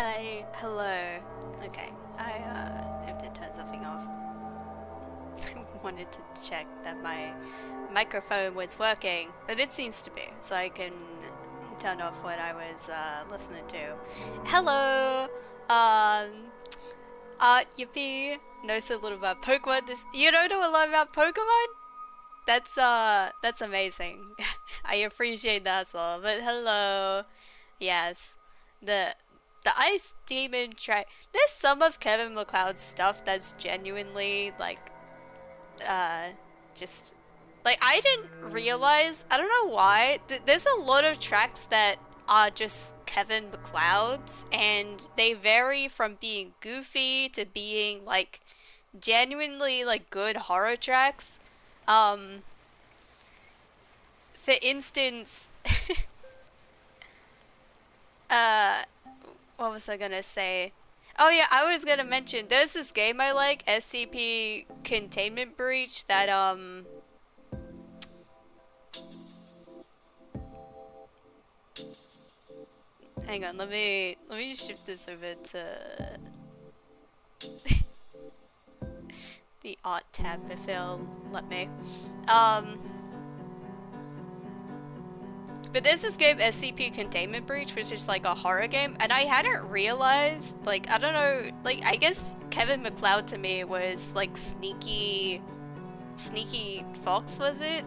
Hi, hello. Okay, I have to turn something off. Wanted to check that my microphone was working, but it seems to be, so I can turn off what I was listening to. Hello, Yippee knows a little about Pokemon. You don't know a lot about Pokemon? That's amazing. I appreciate that as well. But hello, yes, the the Ice Demon track. There's some of Kevin MacLeod's stuff that's genuinely like, uh, just like I didn't realize. I don't know why. There's a lot of tracks that are just Kevin MacLeod's, and they vary from being goofy to being like genuinely like good horror tracks. Um, for instance, uh, what was I gonna say? Oh yeah, I was gonna mention there's this game I like, SCP Containment Breach, that hang on, let me shift this over to the art tab if it'll let me. Um but there's this game SCP Containment Breach, which is like a horror game, and I hadn't realized, like, I don't know, like, I guess Kevin MacLeod to me was like Sneaky Fox, was it?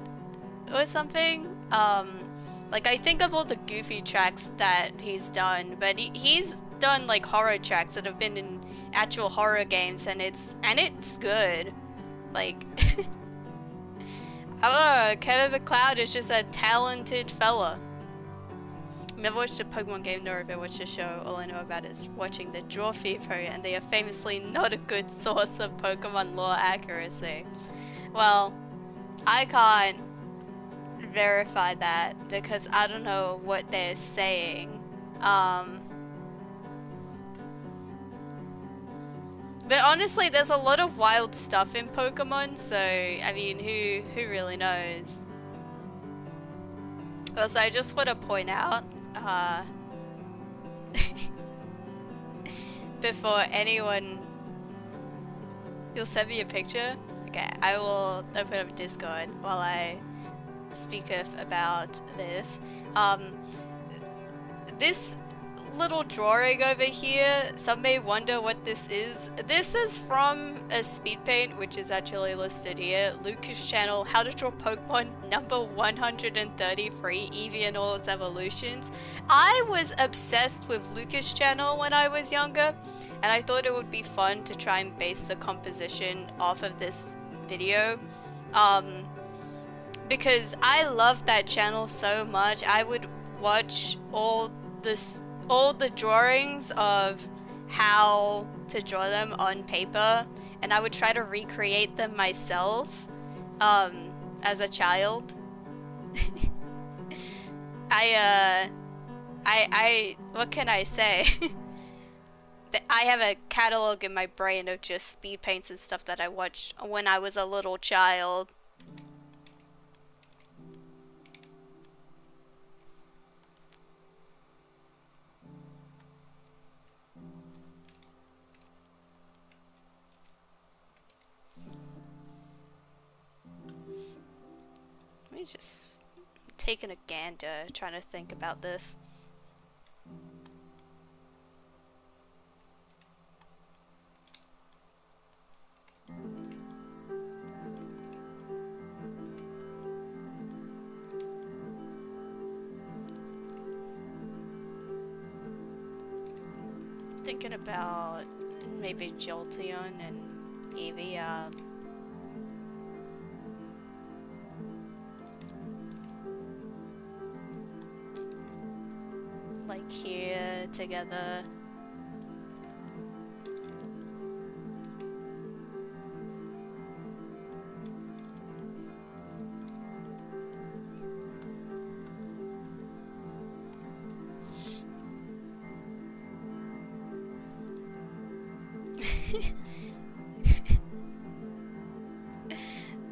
Or something. Like I think of all the goofy tracks that he's done, but he's done like horror tracks that have been in actual horror games, and it's good. Like I don't know, Kevin MacLeod is just a talented fella. Never watched a Pokemon game nor have I watched a show. All I know about is watching the Draw Fever, and they are famously not a good source of Pokemon lore accuracy. Well, I can't verify that because I don't know what they're saying. But honestly, there's a lot of wild stuff in Pokemon, so I mean, who really knows? Also, I just want to point out, before anyone, you'll send me a picture. Okay, I will open up Discord while I speaketh about this. This little drawing over here, some may wonder what this is. This is from a speed paint, which is actually listed here. Lucas channel, How to Draw Pokemon number 133, Eevee and all its evolutions. I was obsessed with Lucas channel when I was younger, and I thought it would be fun to try and base the composition off of this video. Because I love that channel so much. I would watch all the drawings of how to draw them on paper, and I would try to recreate them myself as a child. I what can I say? I have a catalog in my brain of just speed paints and stuff that I watched when I was a little child. Let me just taking a gander, trying to think about this. Thinking about maybe Jolteon and Eevee. Like here together.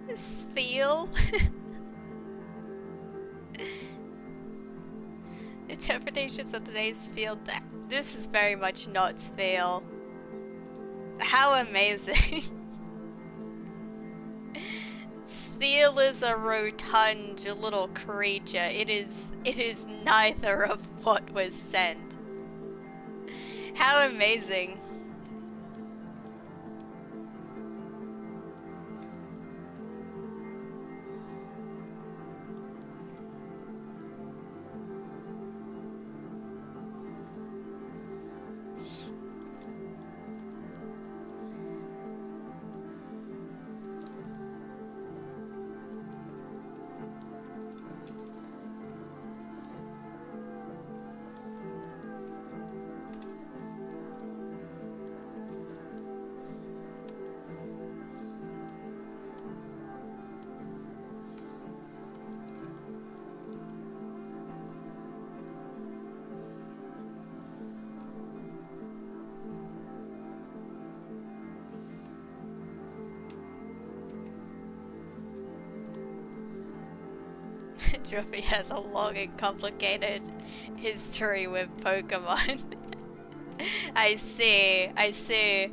This feel. It interpretations of today's field. This is very much not Spheal. How amazing. Spheal is a rotund little creature. It is neither of what was sent. How amazing. Trophy has a long and complicated history with Pokemon. I see, I see.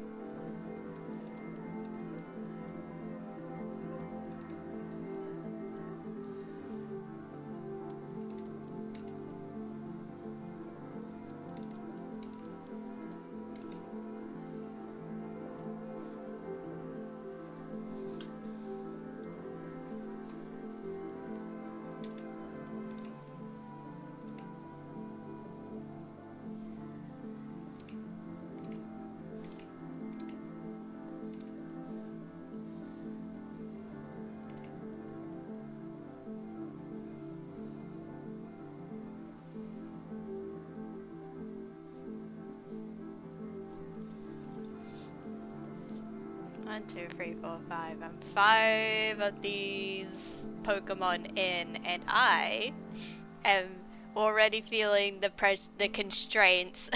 One, two, three, four, five. I'm 5 of these Pokemon in, and I am already feeling the constraints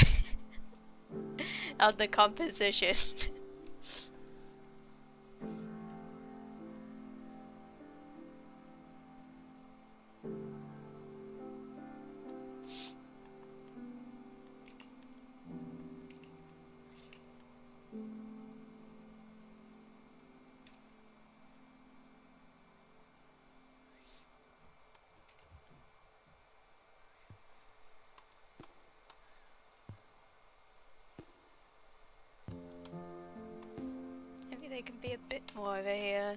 of the composition. Maybe they can be a bit more over here.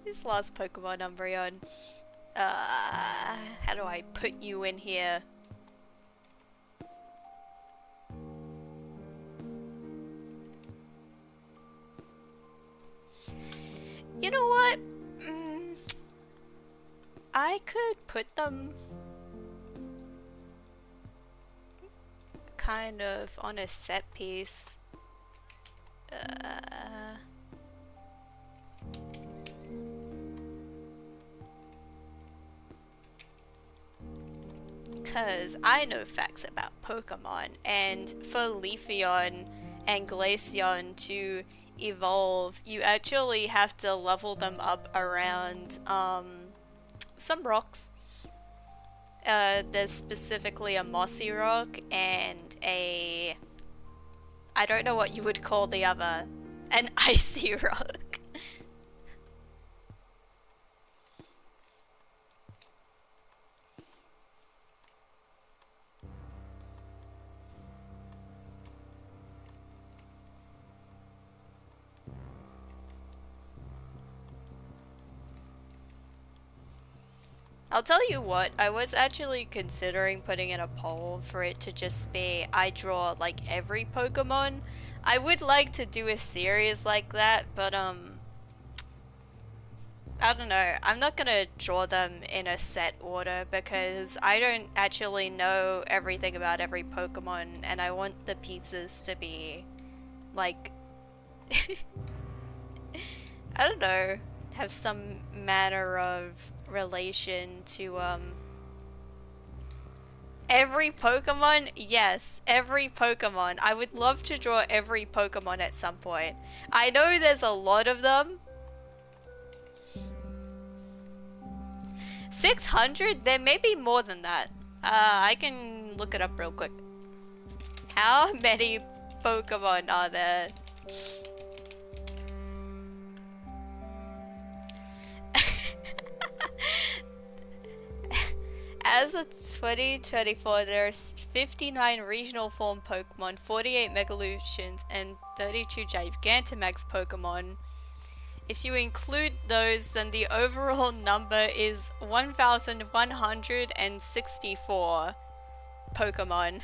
This last Pokemon Umbreon. How do I put you in here? You know what? I could put them kind of on a set piece. Because I know facts about Pokemon, and for Leafeon and Glaceon to evolve, you actually have to level them up around some rocks. There's specifically a mossy rock and a... I don't know what you would call the other. An icy rock. I'll tell you what, I was actually considering putting in a poll for it to just be I draw like every Pokemon. I would like to do a series like that, but I don't know. I'm not gonna draw them in a set order because I don't actually know everything about every Pokemon, and I want the pieces to be like I don't know, have some manner of relation to every Pokemon? Yes, every Pokemon. I would love to draw every Pokemon at some point. I know there's a lot of them. 600? There may be more than that. I can look it up real quick. How many Pokemon are there? As of 2024, there's 59 regional form Pokemon, 48 Megalutions, and 32 Gigantamax Pokemon. If you include those, then the overall number is 1,164 Pokemon.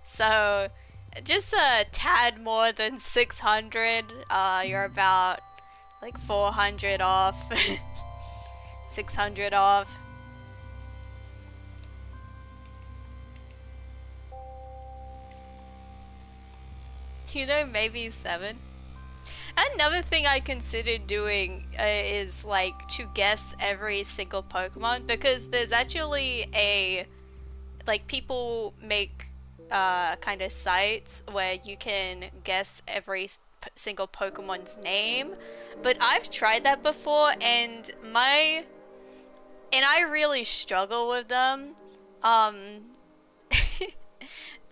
So, just a tad more than 600. You're about like 400 off. 600 off. You know, maybe 7. Another thing I considered doing is like to guess every single Pokemon, because there's actually like people make kind of sites where you can guess every single Pokemon's name, but I've tried that before and I really struggle with them.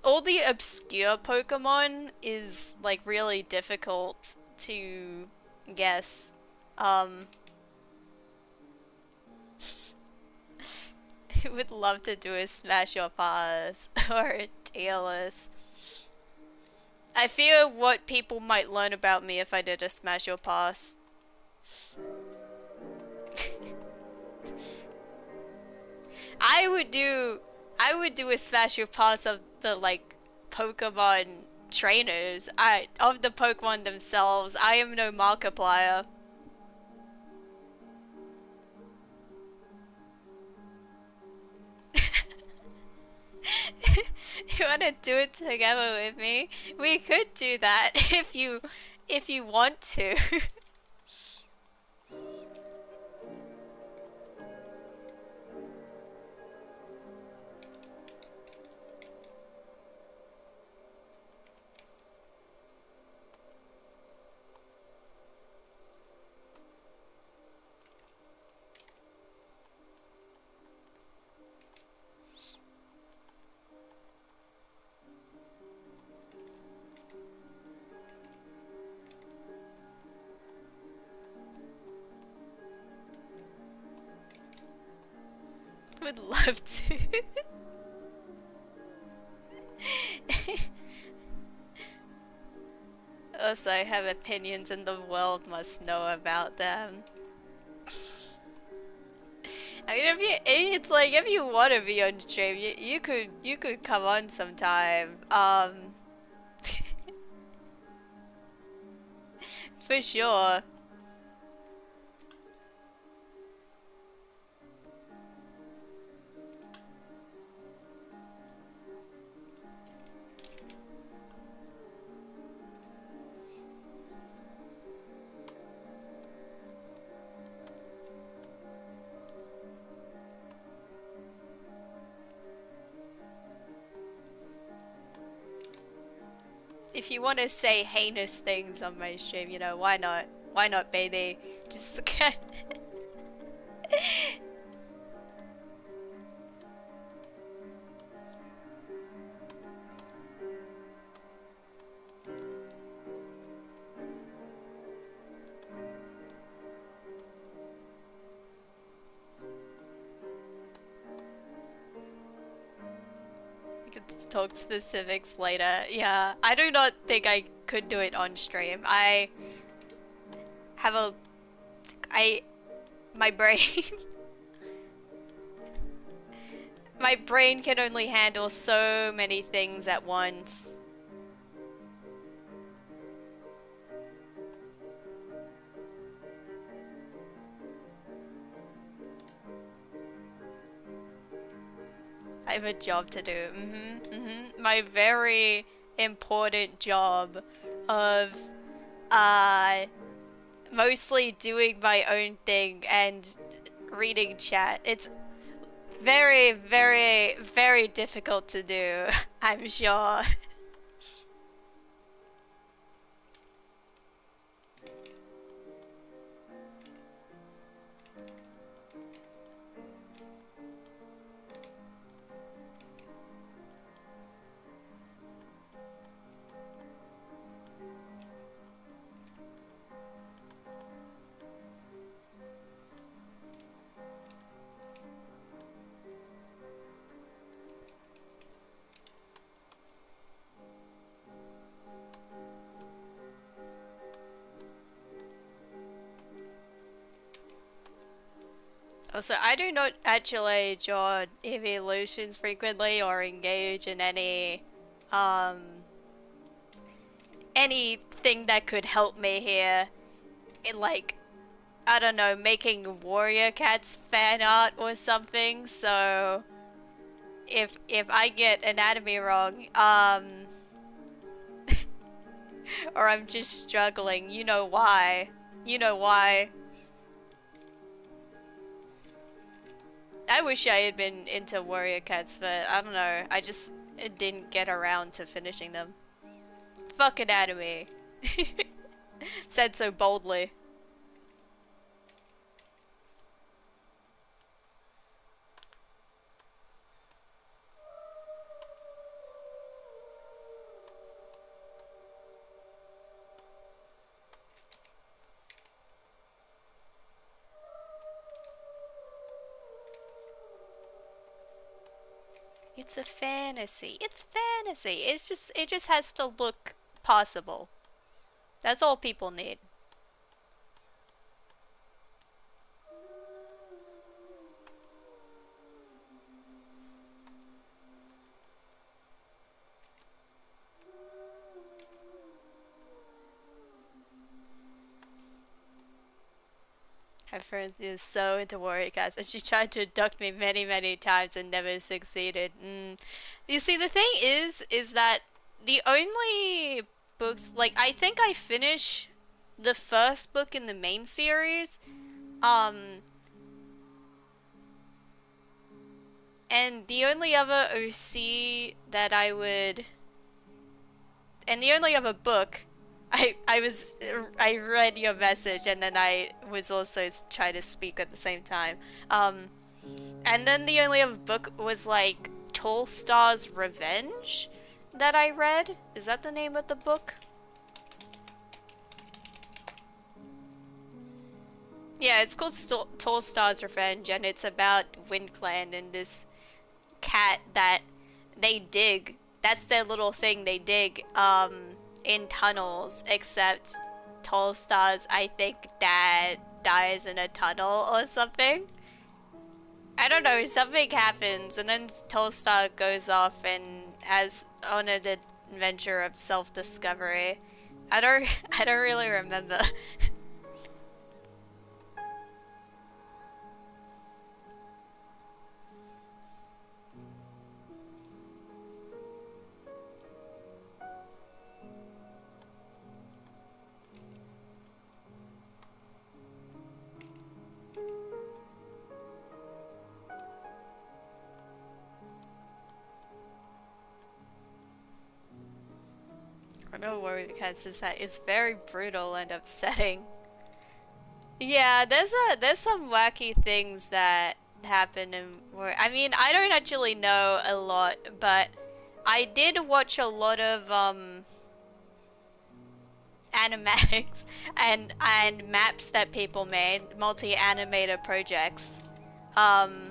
All the obscure Pokemon is like really difficult to guess. I would love to do a Smash or Pass or a tier list. I fear what people might learn about me if I did a Smash or Pass. I would do a Smash or Pass of the like Pokemon trainers. Of the Pokemon themselves. I am no Markiplier. You wanna do it together with me? We could do that if you want to. Would love to. Also, I have opinions and the world must know about them. I mean, it's like if you want to be on stream, you could come on sometime. For sure. If you want to say heinous things on my stream, you know, why not? Why not, baby? Just we could talk specifics later. Yeah, I do not think I could do it on stream. I have my brain my brain can only handle so many things at once. I have a job to do. My very important job of mostly doing my own thing and reading chat. It's very, very, very difficult to do, I'm sure. Also, I do not actually draw evolutions frequently or engage in um, anything that could help me here. In like, I don't know, making Warrior Cats fan art or something. So, if I get anatomy wrong, or I'm just struggling, you know why. You know why. I wish I had been into Warrior Cats, but I don't know. I just didn't get around to finishing them. Fuck anatomy. Said so boldly. It's a fantasy. It's fantasy. It just has to look possible. That's all people need. My friend is so into Warrior Cats, and she tried to abduct me many, many times and never succeeded. You see, the thing is that the only books, like, I think I finished the first book in the main series, and the only other OC that I would, and the only other book I read your message and then I was also trying to speak at the same time. And then the only other book was like Tolstoy's Revenge that I read. Is that the name of the book? Yeah, it's called Tolstoy's Revenge, and it's about Wind Clan and this cat that they dig. That's their little thing. They dig in tunnels, except Tolstoy's, I think, dad dies in a tunnel or something. I don't know, something happens and then Tolstoy goes off and has on an adventure of self-discovery. I don't really remember. No worry because it's very brutal and upsetting. Yeah, there's some wacky things that happen in where I mean I don't actually know a lot, but I did watch a lot of animatics and maps that people made, multi-animator projects. Um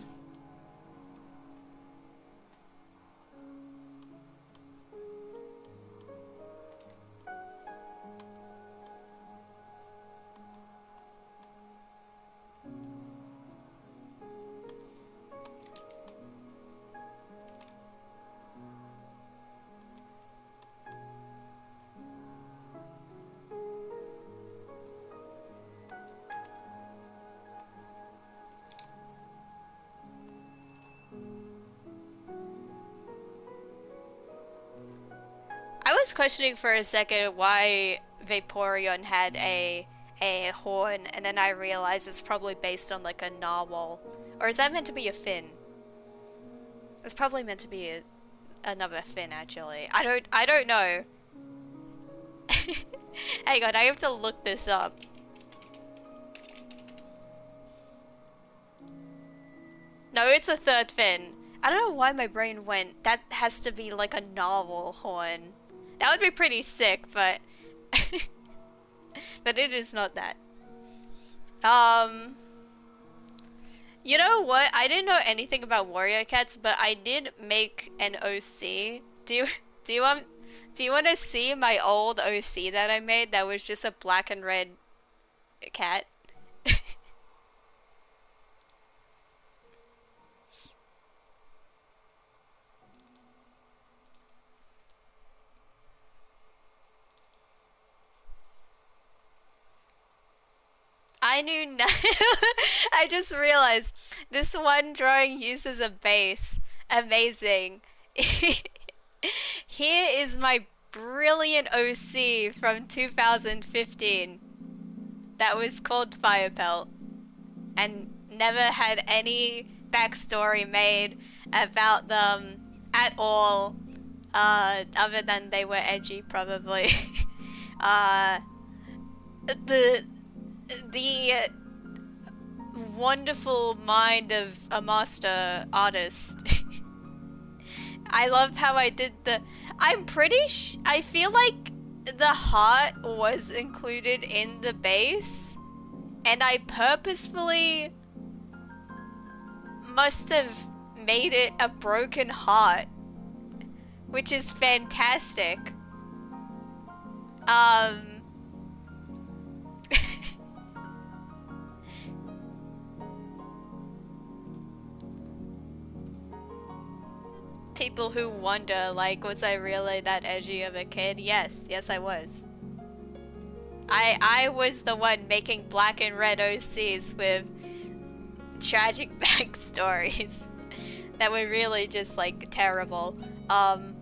I was questioning for a second why Vaporeon had a a horn, and then I realized it's probably based on like a narwhal. Or is that meant to be a fin? It's probably meant to be another fin, actually. I don't know. Hang on, I have to look this up. No, it's a third fin. I don't know why my brain went, that has to be like a narwhal horn. That would be pretty sick, but... but it is not that. You know what? I didn't know anything about warrior cats, but I did make an OC. Do you want to see my old OC that I made that was just a black and red cat? I knew I just realized this one drawing uses a base. Amazing. Here is my brilliant OC from 2015 that was called Fire Pelt and never had any backstory made about them at all, other than they were edgy, probably. The wonderful mind of a master artist. I love how I did I'm pretty I feel like the heart was included in the base, and I purposefully must have made it a broken heart, which is fantastic. People who wonder, like, was I really that edgy of a kid? Yes, I was. I was the one making black and red OCs with tragic backstories that were really just, like, terrible. I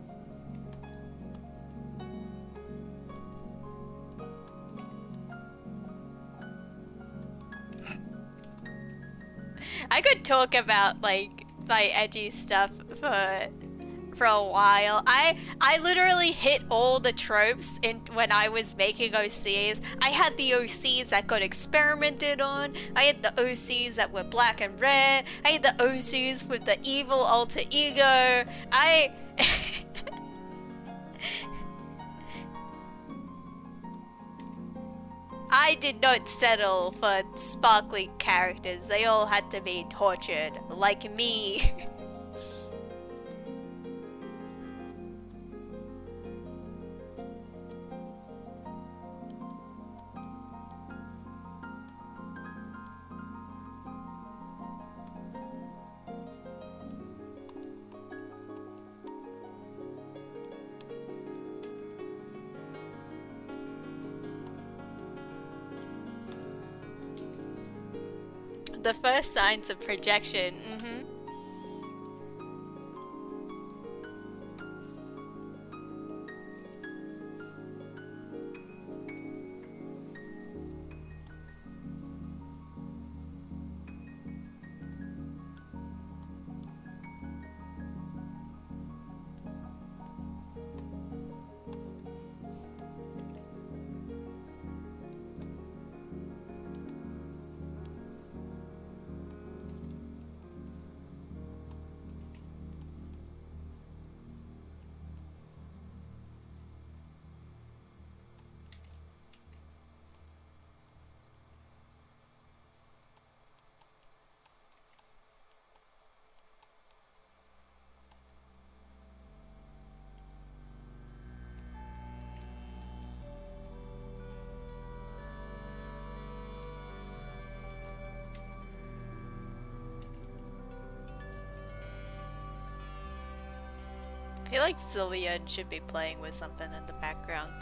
could talk about, like, my edgy stuff for a while. I literally hit all the tropes in when I was making OCs. I had the OCs that got experimented on. I had the OCs that were black and red. I had the OCs with the evil alter ego. I did not settle for sparkly characters. They all had to be tortured, like me. The first signs of projection. I feel like Sylvia should be playing with something in the background.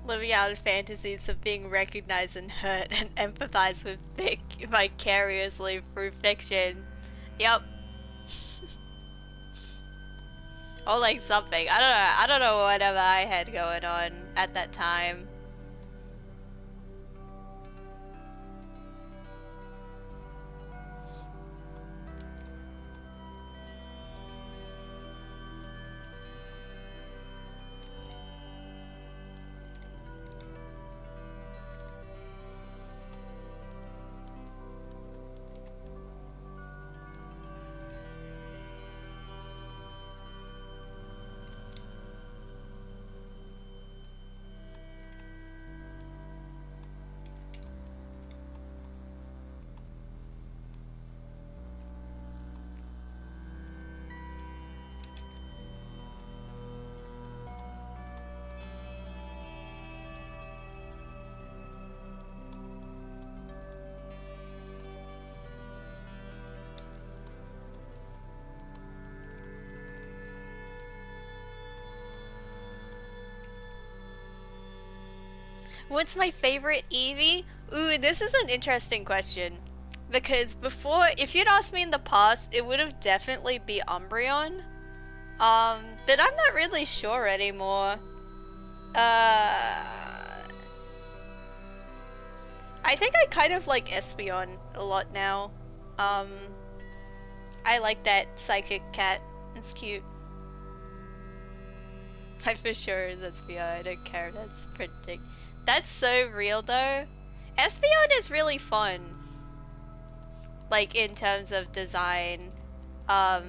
Living out fantasies of being recognized and hurt and empathize with Vic vicariously through fiction. Yep. Or like something. I don't know. I don't know whatever I had going on at that time. What's my favorite Eevee? Ooh, this is an interesting question. Because before, if you'd asked me in the past, it would have definitely be Umbreon. But I'm not really sure anymore. I think I kind of like Espeon a lot now. I like that psychic cat. It's cute. I for sure is Espeon. I don't care. That's pretty. That's so real though. Espeon is really fun. Like in terms of design. I'm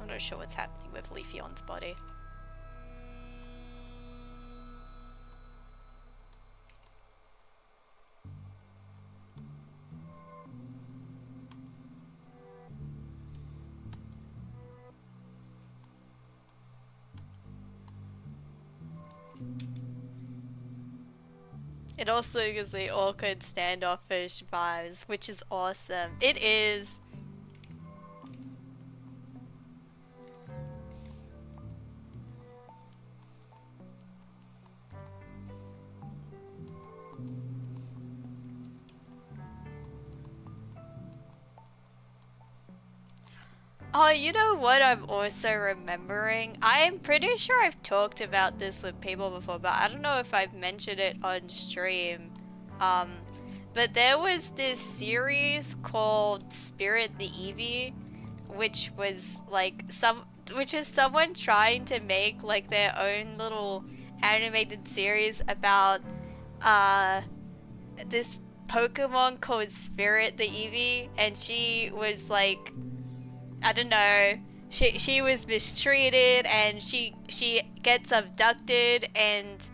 not sure what's happening with Leafeon's body. It also gives me awkward standoffish vibes, which is awesome. It is. Oh, you know what I'm also remembering? I'm pretty sure I've talked about this with people before, but I don't know if I've mentioned it on stream. But there was this series called Spirit the Eevee, which was like which is someone trying to make like their own little animated series about this Pokemon called Spirit the Eevee, and she was like, I don't know, she was mistreated and she gets abducted, and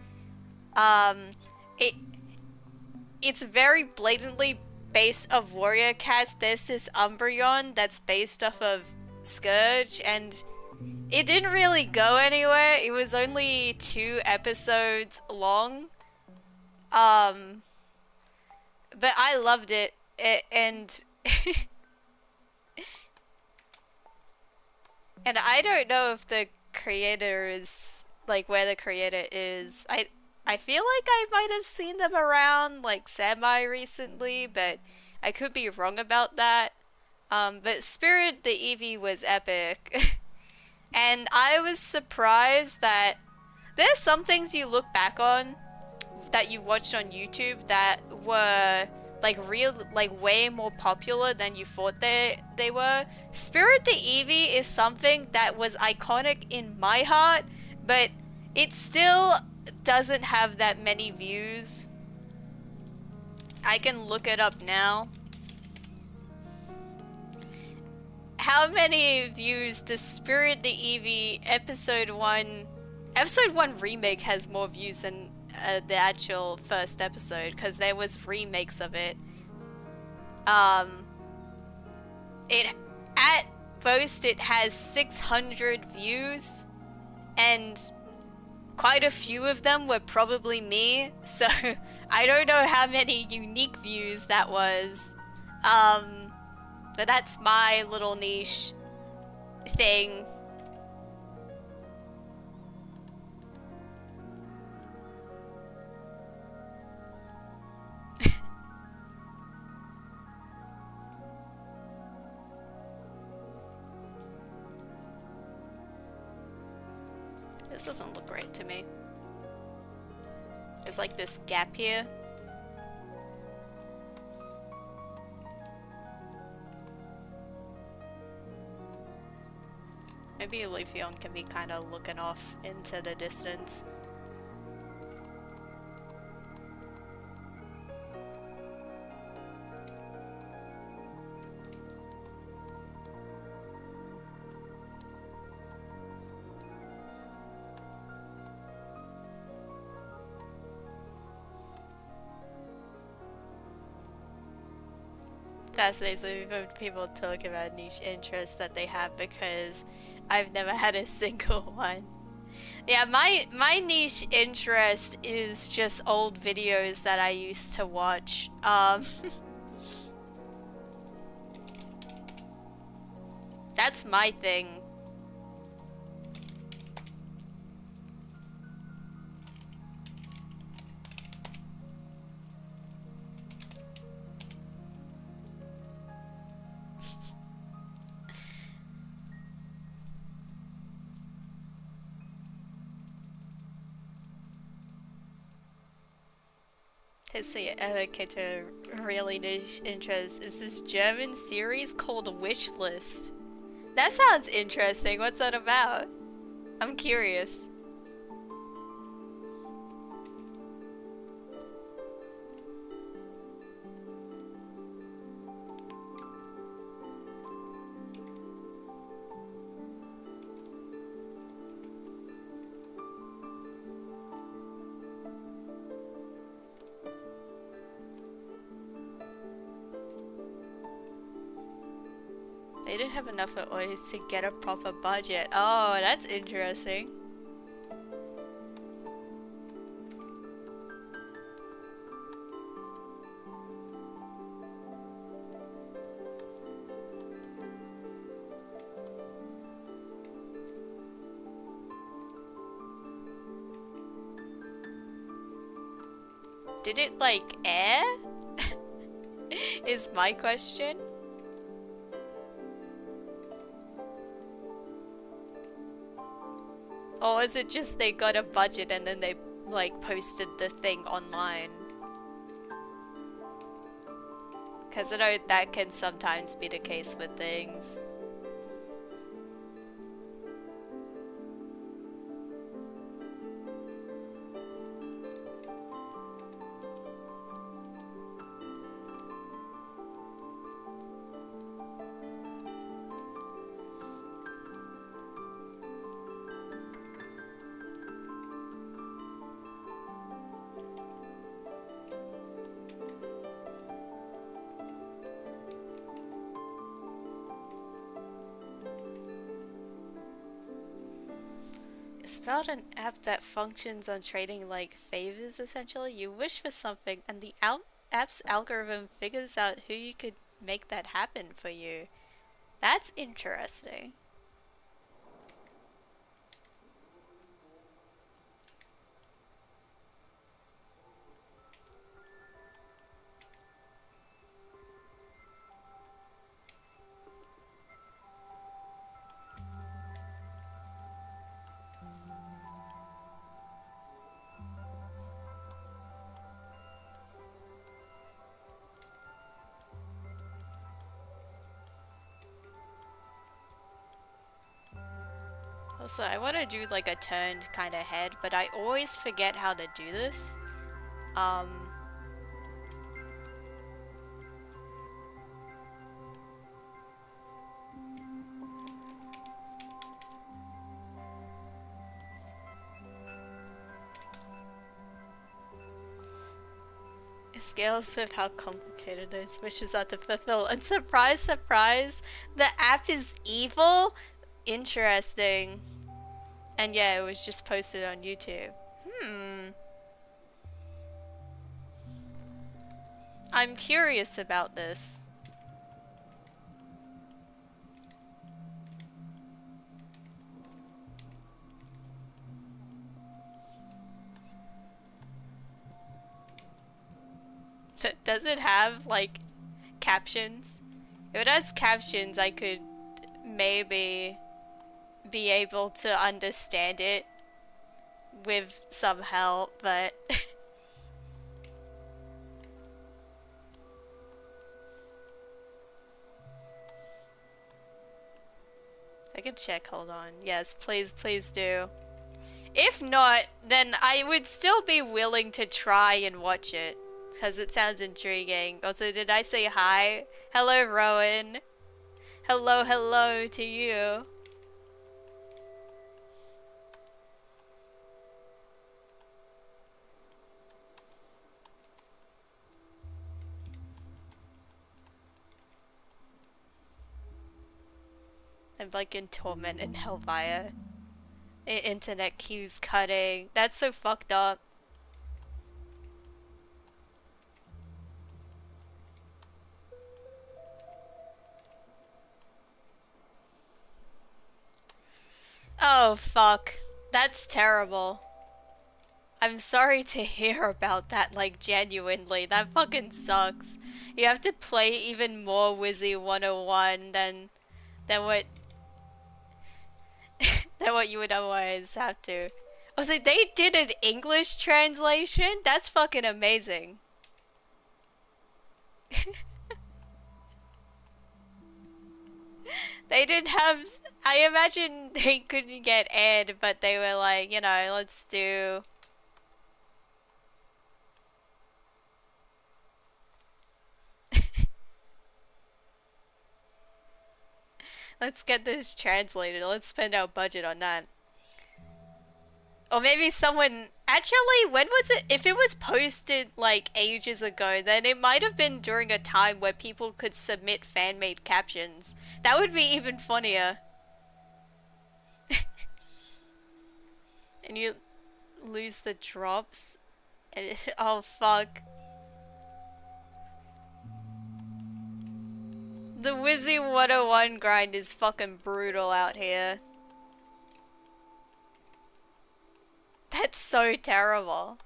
it's very blatantly based off Warrior Cats. There's this Umbreon that's based off of Scourge, and it didn't really go anywhere. It was only 2 episodes long. But I loved it, and and I don't know if the creator is, like, where the creator is. I feel like I might have seen them around, like, semi-recently, but I could be wrong about that. But Spirit the Eevee was epic. And I was surprised that there's some things you look back on that you watched on YouTube that were like way more popular than you thought they were. Spirit the Eevee is something that was iconic in my heart, but it still doesn't have that many views. I can look it up now. How many views does Spirit the Eevee episode 1... Episode 1 remake has more views than the actual first episode, because there was remakes of it. It at most it has 600 views, and quite a few of them were probably me, so I don't know how many unique views that was. But that's my little niche thing. This doesn't look right to me. There's like this gap here. Maybe Leafeon can be kind of looking off into the distance. Fascinates me when people talk about niche interests that they have, because I've never had a single one. Yeah, my niche interest is just old videos that I used to watch. That's my thing. Has he ever get a really niche interest? Is this German series called Wishlist? That sounds interesting. What's that about? I'm curious. They didn't have enough of oils to get a proper budget. Oh, that's interesting. Did it like air? Is my question. Or is it just they got a budget and then they like posted the thing online? Because I know that can sometimes be the case with things. It's about an app that functions on trading like favors, essentially. You wish for something and the app's algorithm figures out who you could make that happen for you. That's interesting. Also, I want to do like a turned kind of head, but I always forget how to do this. It scales with how complicated those wishes are to fulfill. And surprise, surprise, the app is evil? Interesting. And yeah, it was just posted on YouTube. I'm curious about this. Does it have, like, captions? If it has captions, I could maybe be able to understand it. with some help, but I can check, hold on. Yes, please, please do. If not, then I would still be willing to try and watch it. Because it sounds intriguing. Also, did I say hi? Hello, Rowan. Hello, hello to you. I'm like in torment in Hellfire. Internet queues cutting. That's so fucked up. Oh, fuck. That's terrible. I'm sorry to hear about that, like, genuinely. That fucking sucks. You have to play even more Wizzy 101 than what than what you would otherwise have to. Also, they did an English translation? That's fucking amazing. They didn't have... I imagine they couldn't get Ed, but they were like, you know, let's do... Let's get this translated. Let's spend our budget on that. Or maybe someone... Actually, when was it? If it was posted, like, ages ago, then it might have been during a time where people could submit fan-made captions. That would be even funnier. And you lose the drops. And oh, fuck. The Wizzy 101 grind is fucking brutal out here. That's so terrible.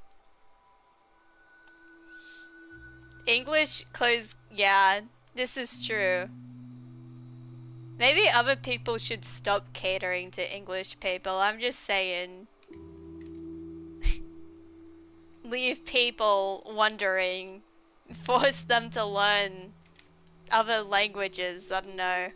English clothes, yeah, this is true. Maybe other people should stop catering to English people, I'm just saying. Leave people wondering. Force them to learn other languages, I don't know.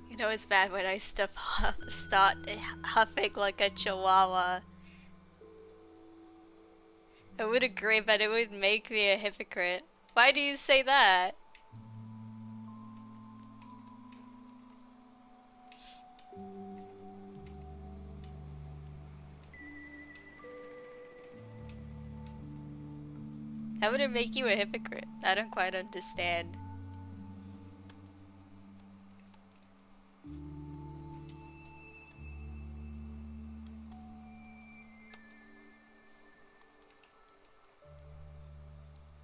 You know it's bad when I start huffing like a chihuahua. I would agree, but it would make me a hypocrite. Why do you say that? How would it make you a hypocrite? I don't quite understand.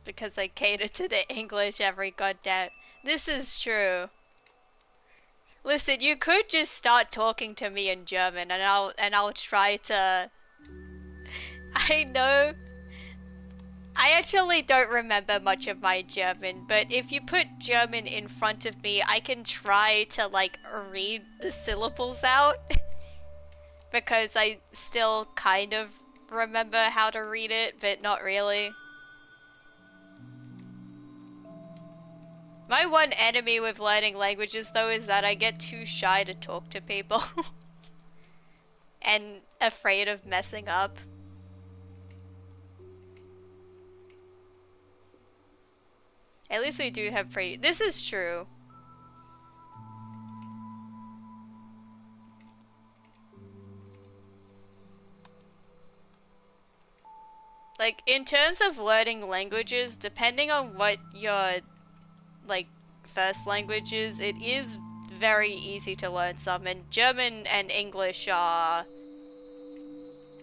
Because I cater to the English every goddamn... This is true. Listen, you could just start talking to me in German and I'll try to... I know... I actually don't remember much of my German, but if you put German in front of me, I can try to, like, read the syllables out. Because I still kind of remember how to read it, but not really. My one enemy with learning languages, though, is that I get too shy to talk to people. And afraid of messing up. At least we do have pretty... This is true. Like, in terms of learning languages, depending on what your, like, first language is, it is very easy to learn some, and German and English are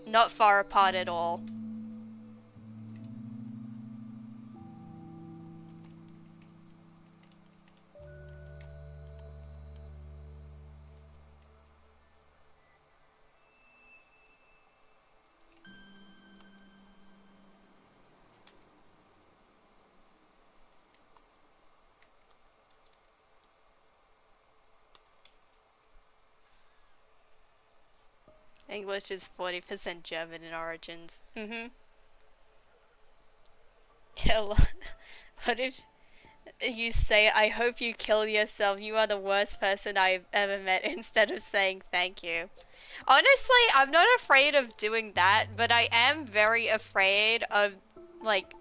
not far apart at all. English is 40% German in origins. Mm-hmm. Kill. What if you say, I hope you kill yourself, you are the worst person I've ever met, instead of saying thank you? Honestly, I'm not afraid of doing that, but I am very afraid of, like,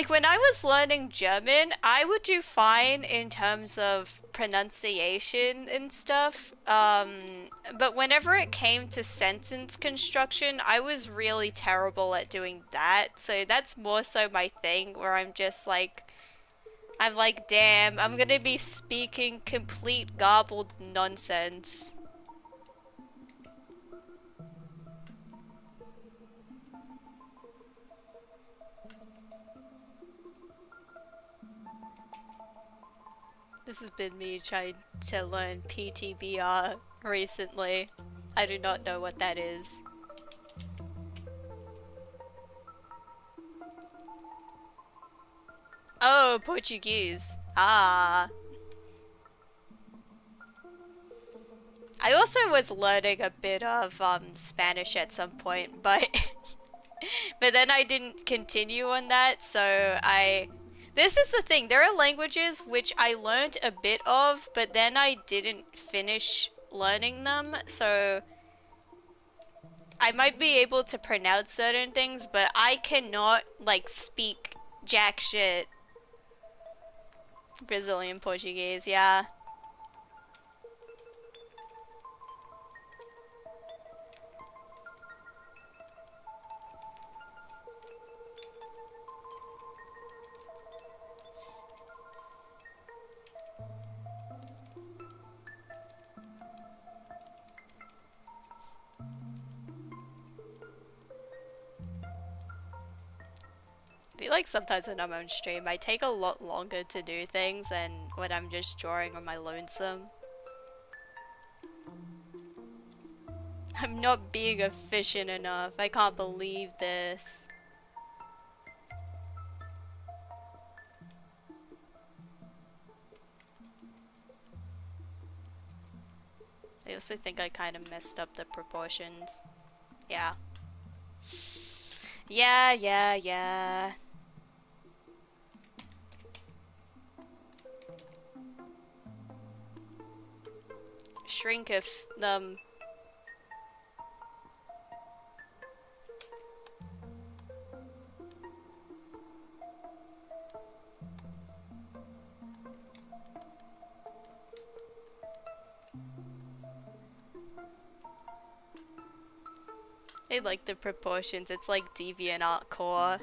when I was learning German, I would do fine in terms of pronunciation and stuff. But whenever it came to sentence construction, I was really terrible at doing that. So that's more so my thing, where I'm like, damn, I'm gonna be speaking complete garbled nonsense. This has been me trying to learn PTBR recently. I do not know what that is. Oh, Portuguese. Ah. I also was learning a bit of Spanish at some point, but but then I didn't continue on that, so this is the thing, there are languages which I learned a bit of, but then I didn't finish learning them, so I might be able to pronounce certain things, but I cannot, like, speak jack shit. Brazilian Portuguese, yeah. I feel like sometimes when I'm on stream, I take a lot longer to do things than when I'm just drawing on my lonesome. I'm not being efficient enough. I can't believe this. I also think I kind of messed up the proportions. Yeah. Yeah. Shrink if they like the proportions. It's like DeviantArt core.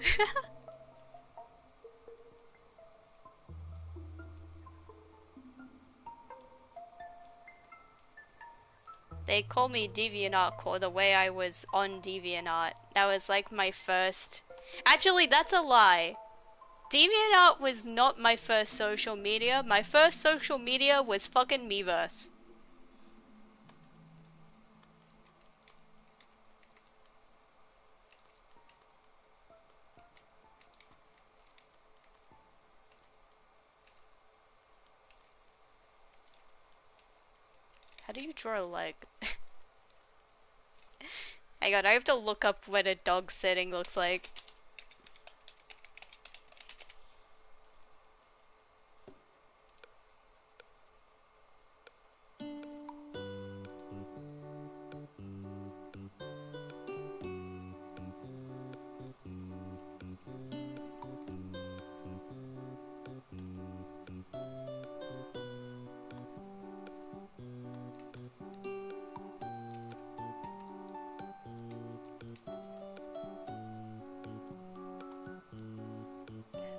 They call me DeviantArt core the way I was on DeviantArt. That was like my first. Actually, that's a lie. DeviantArt was not my first social media. My first social media was fucking Miiverse. How do you draw a leg? Hang on, I have to look up what a dog sitting looks like.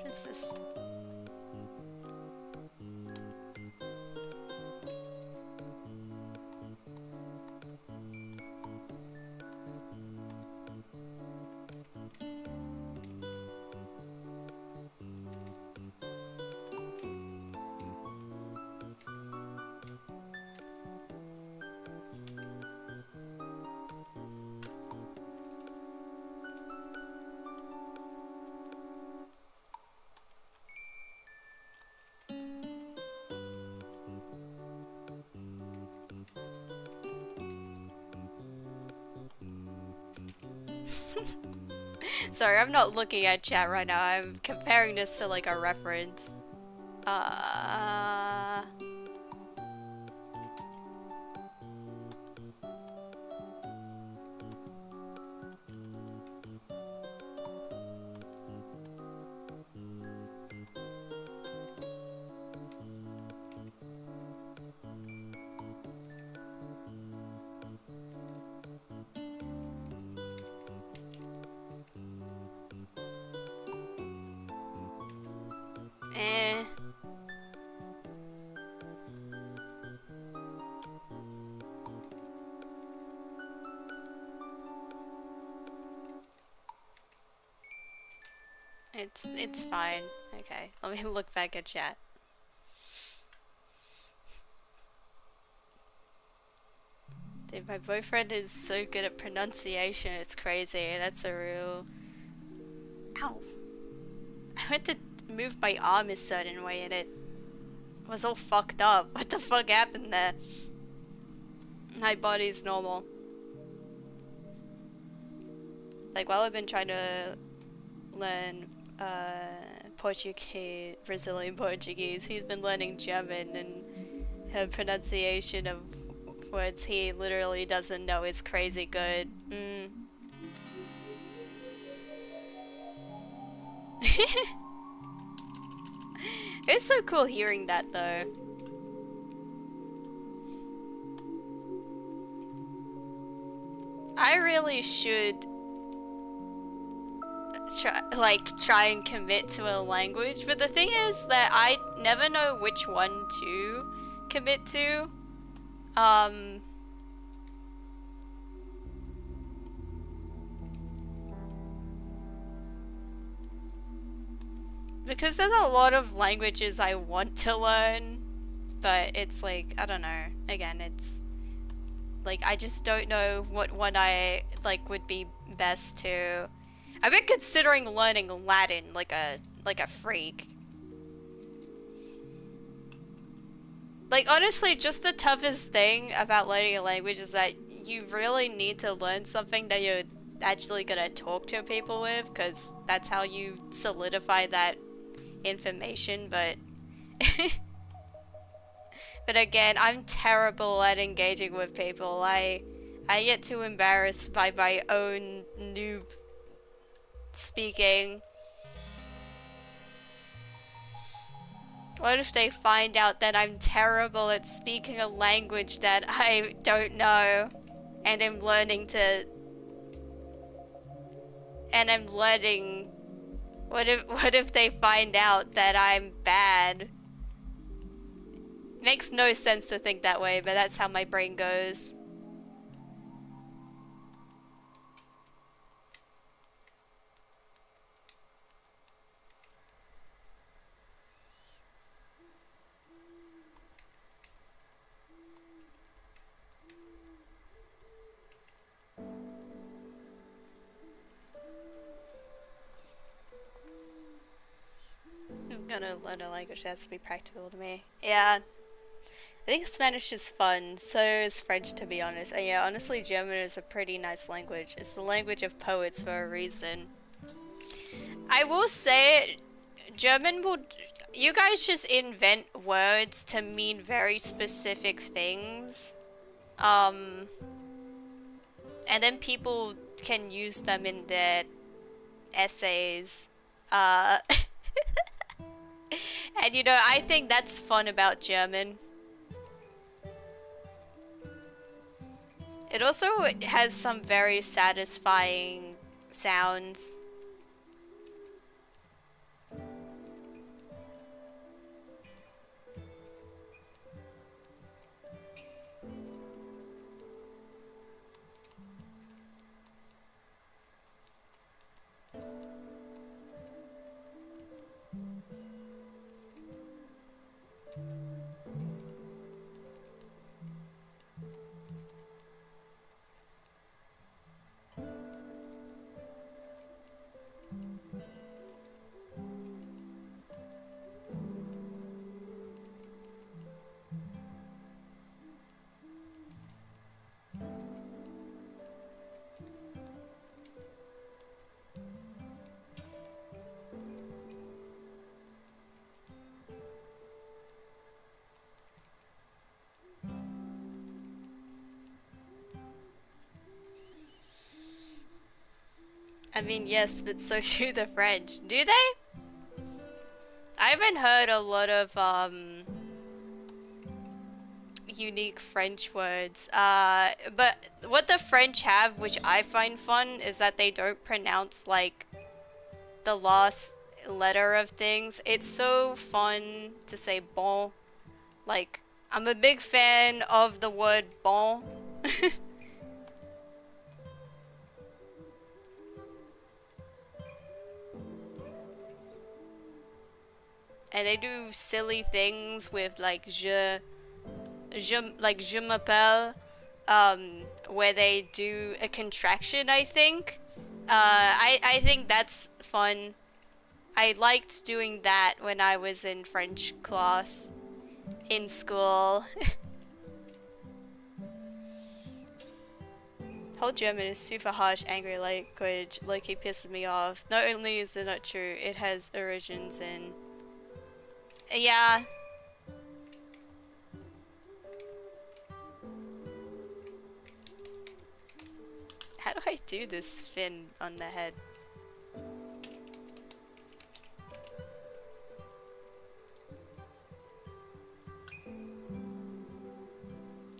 What is this? Sorry, I'm not looking at chat right now. I'm comparing this to like a reference. Uh... Eh. It's fine. Okay, let me look back at chat. Dude, my boyfriend is so good at pronunciation, it's crazy. That's a real... Ow. I went to move my arm a certain way and it was all fucked up. What the fuck happened there? My body's normal. Like, while I've been trying to learn Portuguese, Brazilian Portuguese, he's been learning German, and her pronunciation of words he literally doesn't know is crazy good. It's so cool hearing that though. I really should try and commit to a language, but the thing is that I never know which one to commit to. Because there's a lot of languages I want to learn, but it's like, I don't know. Again, it's like I just don't know what one I like would be best to. I've been considering learning Latin like a freak. Like, honestly, just the toughest thing about learning a language is that you really need to learn something that you're actually gonna talk to people with, because that's how you solidify that information, but but again, I'm terrible at engaging with people. I get too embarrassed by my own noob speaking. What if they find out that I'm terrible at speaking a language that I don't know, and I'm learning to... And I'm learning... What if they find out that I'm bad? Makes no sense to think that way, but that's how my brain goes. I'm gonna learn a language that has to be practical to me. Yeah. I think Spanish is fun, so is French, to be honest. And yeah, honestly, German is a pretty nice language. It's the language of poets for a reason. I will say, German will... You guys just invent words to mean very specific things. And then people can use them in their essays. And you know, I think that's fun about German. It also has some very satisfying sounds. I mean, yes, but so do the French. Do they? I haven't heard a lot of unique French words. But what the French have, which I find fun, is that they don't pronounce like the last letter of things. It's so fun to say bon. Like, I'm a big fan of the word bon. And they do silly things with like je m'appelle, where they do a contraction, I think. I think that's fun. I liked doing that when I was in French class in school. Whole German is super harsh, angry language. Low-key pisses me off. Not only is it not true, it has origins in... Yeah. How do I do this fin on the head?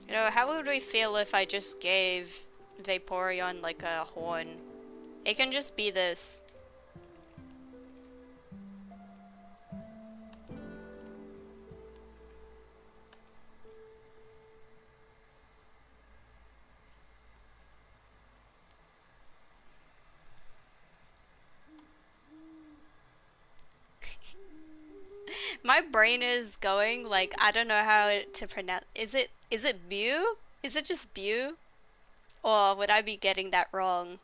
You know, how would we feel if I just gave Vaporeon like a horn? It can just be this. My brain is going like I don't know how to pronounce. Is it Mew? Is it just Mew? Or would I be getting that wrong?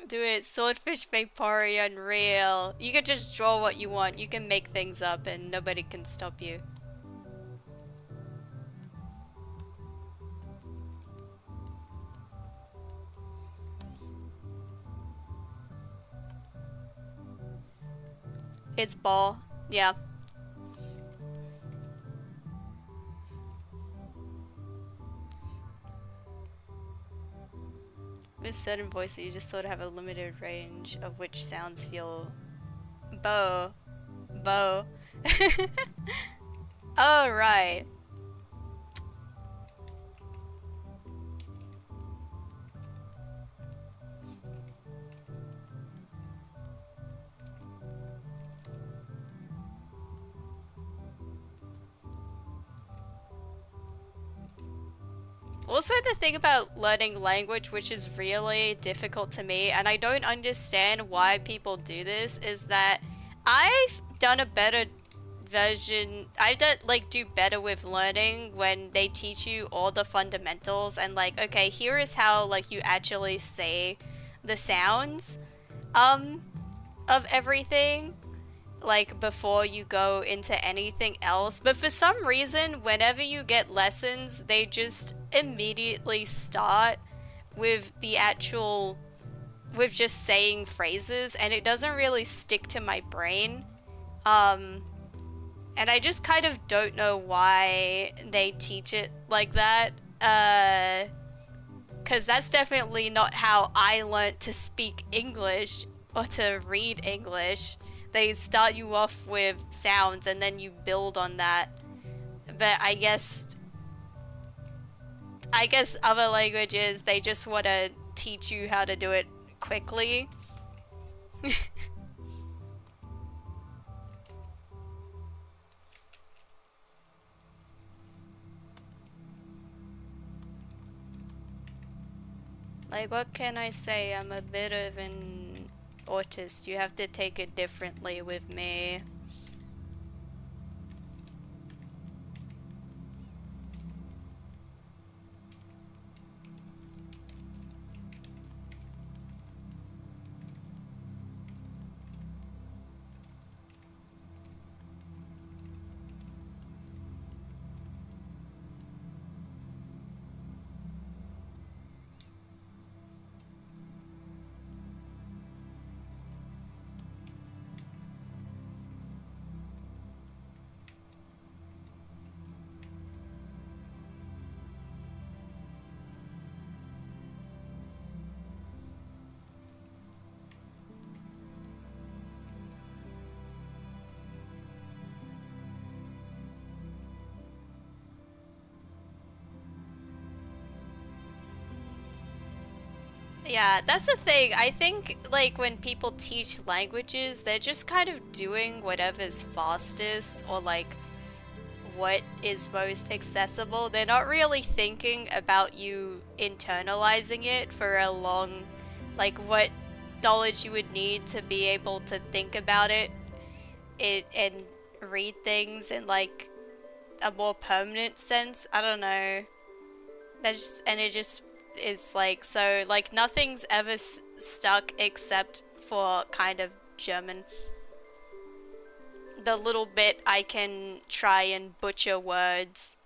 Do it. Swordfish Vaporeon real. You can just draw what you want. You can make things up and nobody can stop you. It's ball. Yeah. With certain voices, you just sort of have a limited range of which sounds feel... Bow. Bow. Oh, right. Also, the thing about learning language, which is really difficult to me, and I don't understand why people do this, is that I've done a better version. I don't like do better with learning when they teach you all the fundamentals and like, okay, here is how like you actually say the sounds um of everything, like before you go into anything else. But for some reason, whenever you get lessons, they just immediately start with the actual, with just saying phrases, and it doesn't really stick to my brain. And I just kind of don't know why they teach it like that. Because that's definitely not how I learned to speak English or to read English. They start you off with sounds and then you build on that. But I guess other languages, they just want to teach you how to do it quickly. Like, what can I say? I'm a bit of an autist. You have to take it differently with me. Yeah, that's the thing. I think, like, when people teach languages, they're just kind of doing whatever's fastest or, like, what is most accessible. They're not really thinking about you internalizing it for a long, like, what knowledge you would need to be able to think about it and read things in, like, a more permanent sense. I don't know. And it just is like, so, like, nothing's ever stuck except for kind of German. The little bit I can try and butcher words.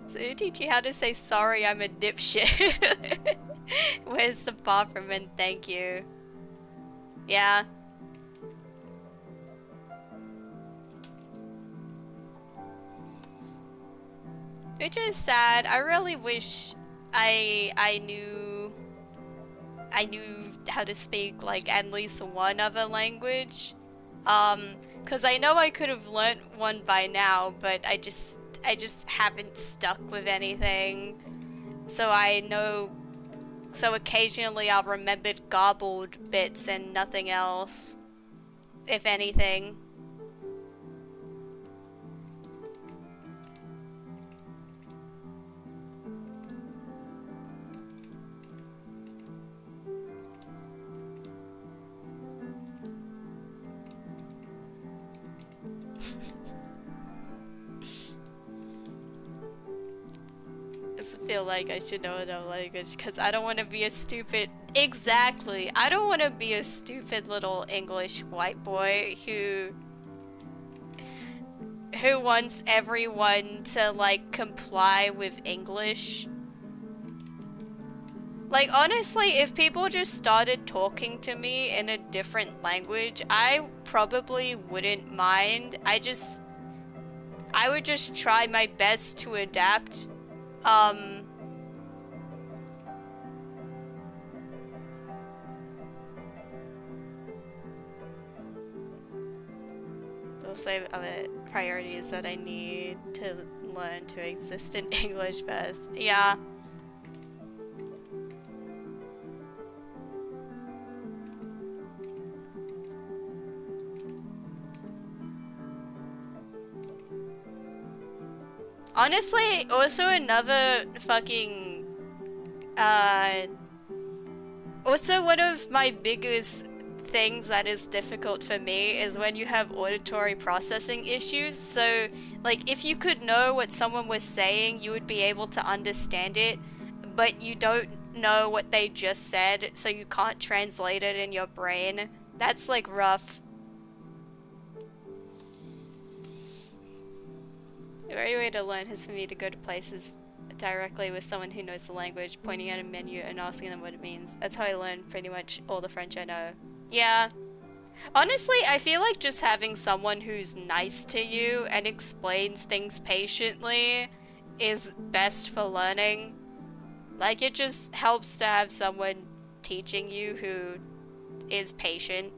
So who teach you how to say sorry I'm a dipshit? Where's the bathroom and thank you? Yeah. Which is sad. I really wish I knew how to speak like at least one other language. Cause I know I could have learnt one by now, but I just haven't stuck with anything. So I know so occasionally I'll remember garbled bits and nothing else, if anything. I just feel like I should know another language because I don't want to be a stupid. Exactly. I don't want to be a stupid little English white boy who wants everyone to like comply with English. Like honestly, if people just started talking to me in a different language, I probably wouldn't mind. I would just try my best to adapt. Um Those are other priorities that I need to learn to exist in English best. Yeah. Honestly, also another fucking uh also one of my biggest things that is difficult for me is when you have auditory processing issues. So, like, if you could know what someone was saying, you would be able to understand it, but you don't know what they just said, so you can't translate it in your brain. That's, like, rough. The only way to learn is for me to go to places directly with someone who knows the language, pointing at a menu and asking them what it means. That's how I learn pretty much all the French I know. Yeah. Honestly, I feel like just having someone who's nice to you and explains things patiently is best for learning. Like, it just helps to have someone teaching you who is patient.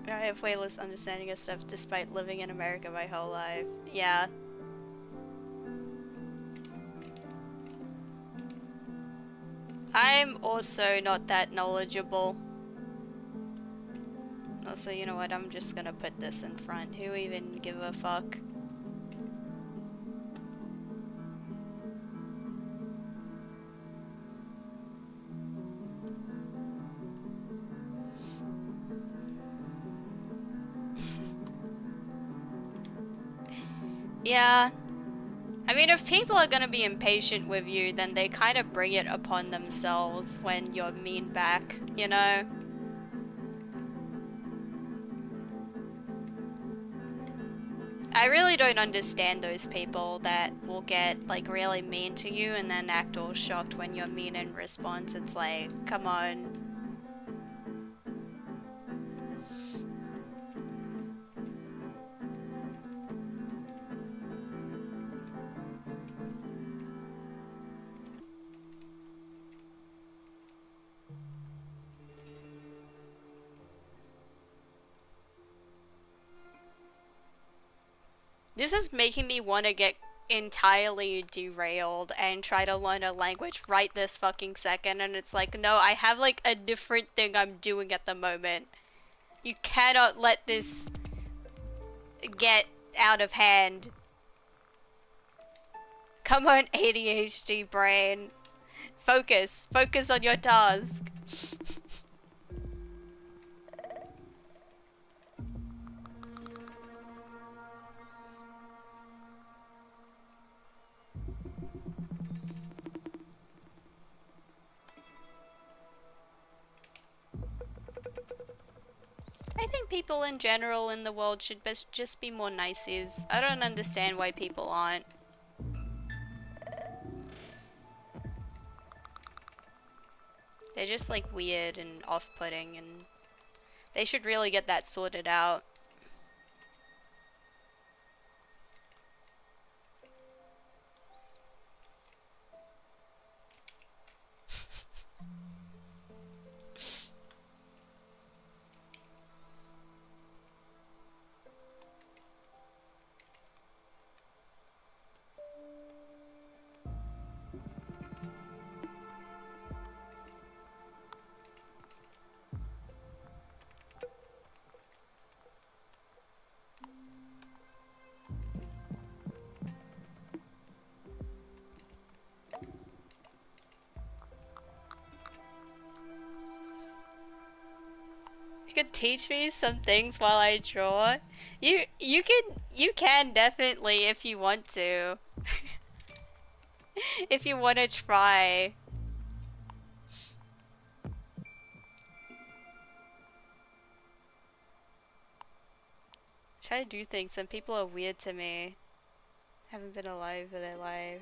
I have way less understanding of stuff despite living in America my whole life. Yeah. I'm also not that knowledgeable. Also, you know what? I'm just gonna put this in front. Who even give a fuck? Yeah. I mean, if people are gonna be impatient with you, then they kind of bring it upon themselves when you're mean back, you know? I really don't understand those people that will get, like, really mean to you and then act all shocked when you're mean in response. It's like, come on. This is making me want to get entirely derailed and try to learn a language right this fucking second, and it's like, no, I have like a different thing I'm doing at the moment. You cannot let this get out of hand. Come on, ADHD brain. Focus. Focus on your task. I think people in general in the world should just be more niceys. I don't understand why people aren't. They're just like weird and off-putting, and they should really get that sorted out. You could teach me some things while I draw. You can definitely if you want to. If you want to try. Try to do things. Some people are weird to me. Haven't been alive for their life.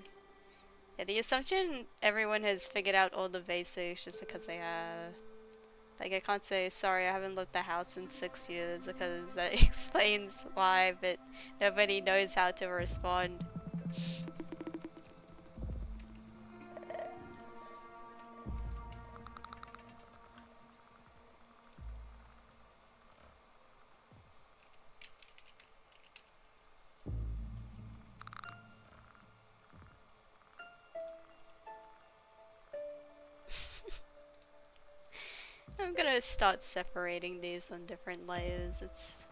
Yeah, the assumption everyone has figured out all the basics just because they have. Like, I can't say, sorry, I haven't looked the house in 6 years, because that explains why, but nobody knows how to respond. I'm gonna start separating these on different layers. It's...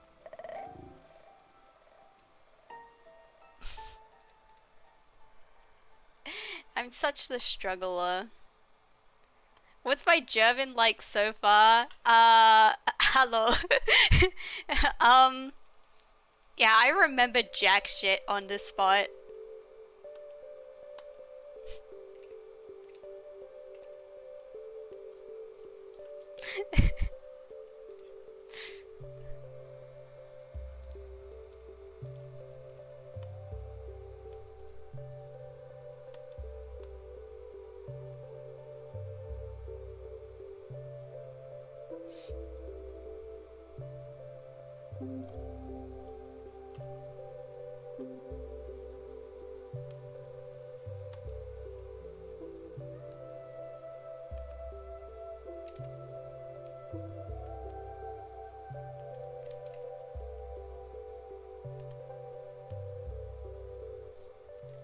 I'm such the struggler. What's my German like so far? Hello. Yeah, I remember jack shit on this spot.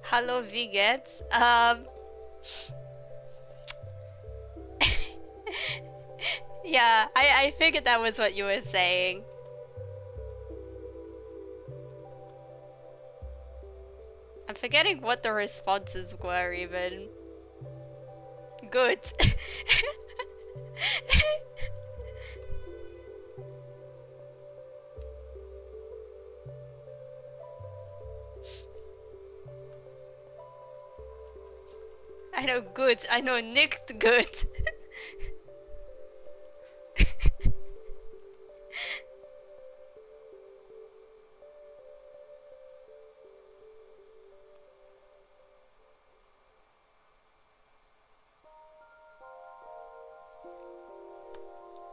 Hello, wie geht's? Yeah, I figured that was what you were saying. I'm forgetting what the responses were even. Good. I know good. I know nicht good.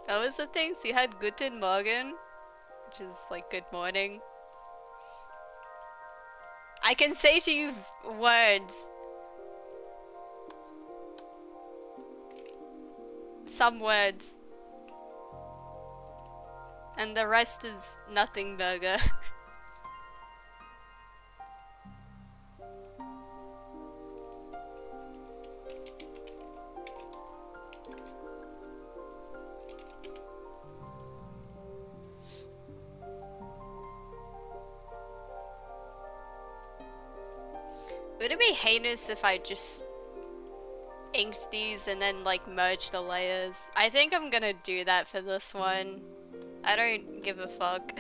What was the thing? So you had Guten Morgen, which is like good morning. I can say to you words. Some words. And the rest is nothing burger. Would it be heinous if I just inked these and then like merged the layers? I think I'm gonna do that for this one. I don't give a fuck.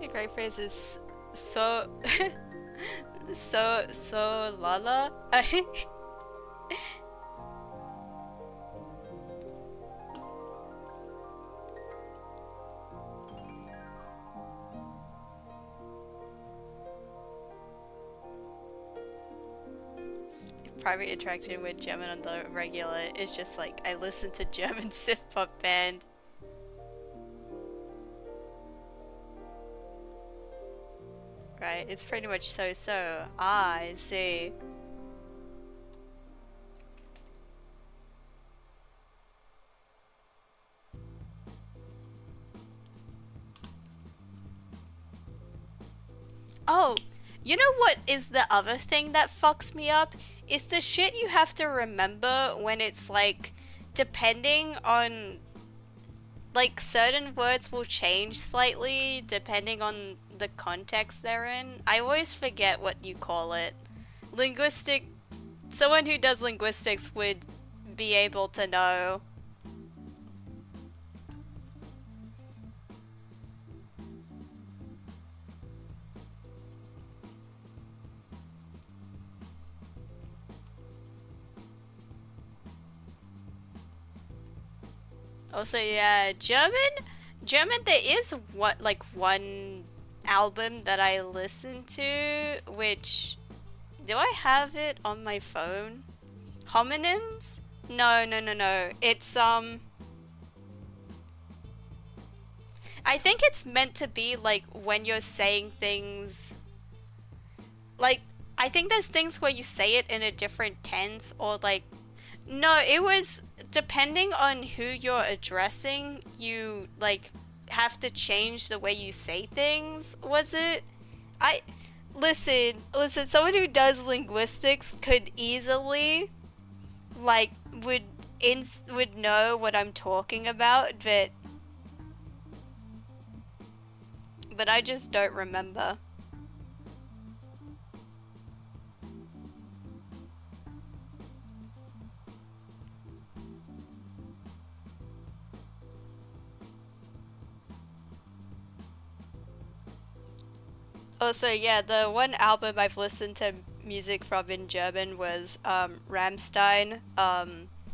The great phrase is so so lala. Private interaction with German on the regular is just like I listen to German synth pop band. Right, it's pretty much so. Ah, I see. Oh, you know what is the other thing that fucks me up? It's the shit you have to remember when it's like, depending on, like, certain words will change slightly depending on the context they're in. I always forget what you call it. Someone who does linguistics would be able to know. Also, yeah, German, there is one album that I listen to, which, do I have it on my phone? Homonyms? No. I think it's meant to be like when you're saying things, like, I think there's things where you say it in a different tense or like, no, it was depending on who you're addressing, you like have to change the way you say things, was it? I listen, someone who does linguistics could easily like would know what I'm talking about, but I just don't remember. Also, yeah, the one album I've listened to music from in German was Rammstein,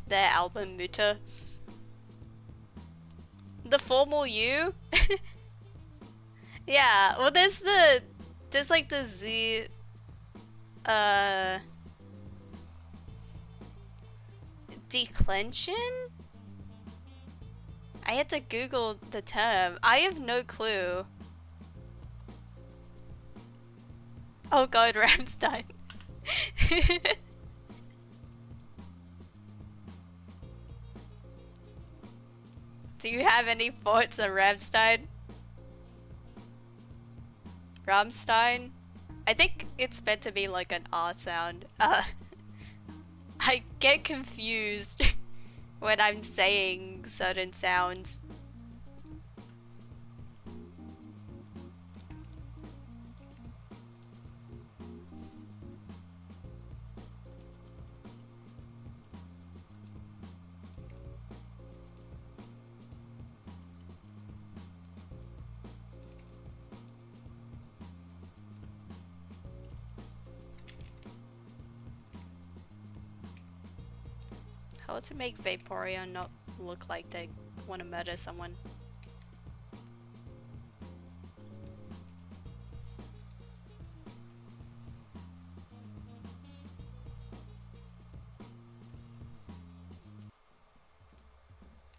their album Mutter. The formal U? Yeah, well there's like the Z uh declension? I had to Google the term. I have no clue. Oh god, Rammstein. Do you have any thoughts on Rammstein? Rammstein? I think it's meant to be like an R sound. I get confused when I'm saying certain sounds. How to make Vaporeon not look like they want to murder someone.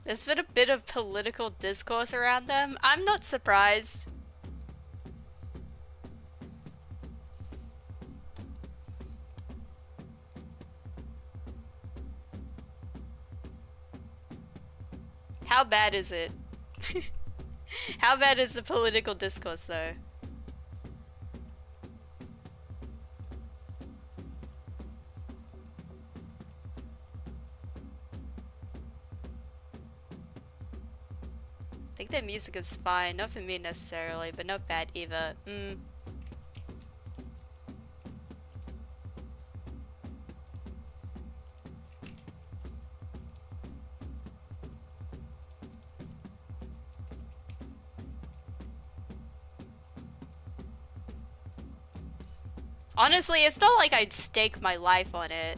There's been a bit of political discourse around them. I'm not surprised. How bad is it? How bad is the political discourse though? I think the music is fine, not for me necessarily, but not bad either. Honestly, it's not like I'd stake my life on it.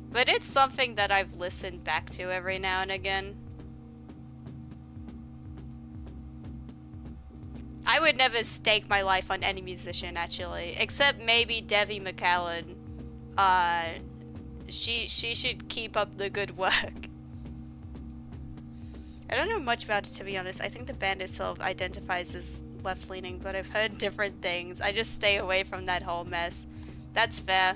But it's something that I've listened back to every now and again. I would never stake my life on any musician, actually. Except maybe Devi McCallan. She should keep up the good work. I don't know much about it, to be honest. I think the band itself identifies as left-leaning, but I've heard different things. I just stay away from that whole mess. That's fair.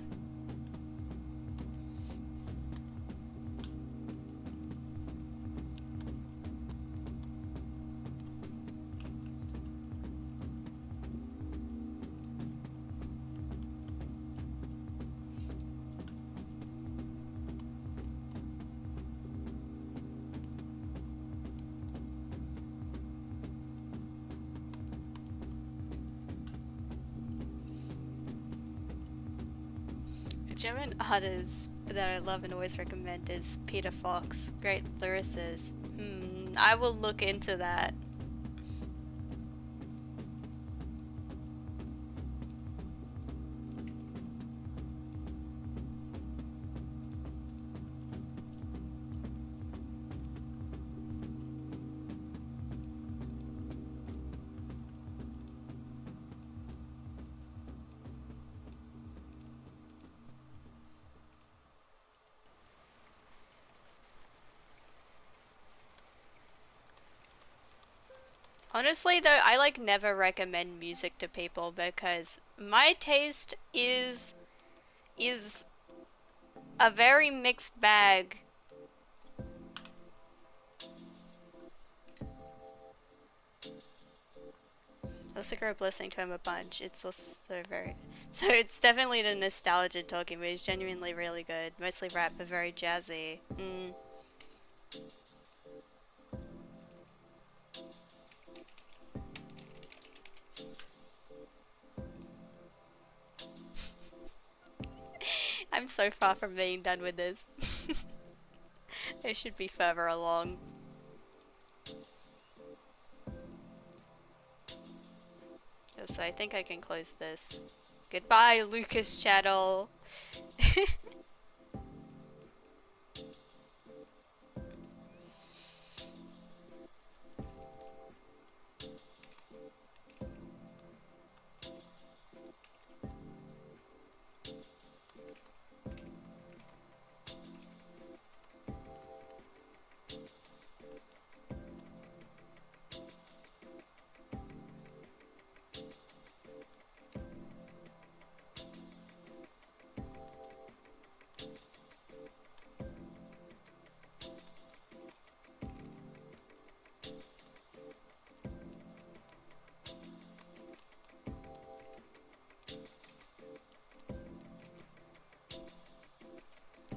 A German artist that I love and always recommend is Peter Fox. Great lyricist. I will look into that. Honestly though, I like never recommend music to people because my taste is a very mixed bag. I also grew up listening to him a bunch. It's also very... So it's definitely the nostalgia talking, but he's genuinely really good. Mostly rap, but very jazzy. I'm so far from being done with this. I should be further along. So I think I can close this. Goodbye, Lucas Chattel.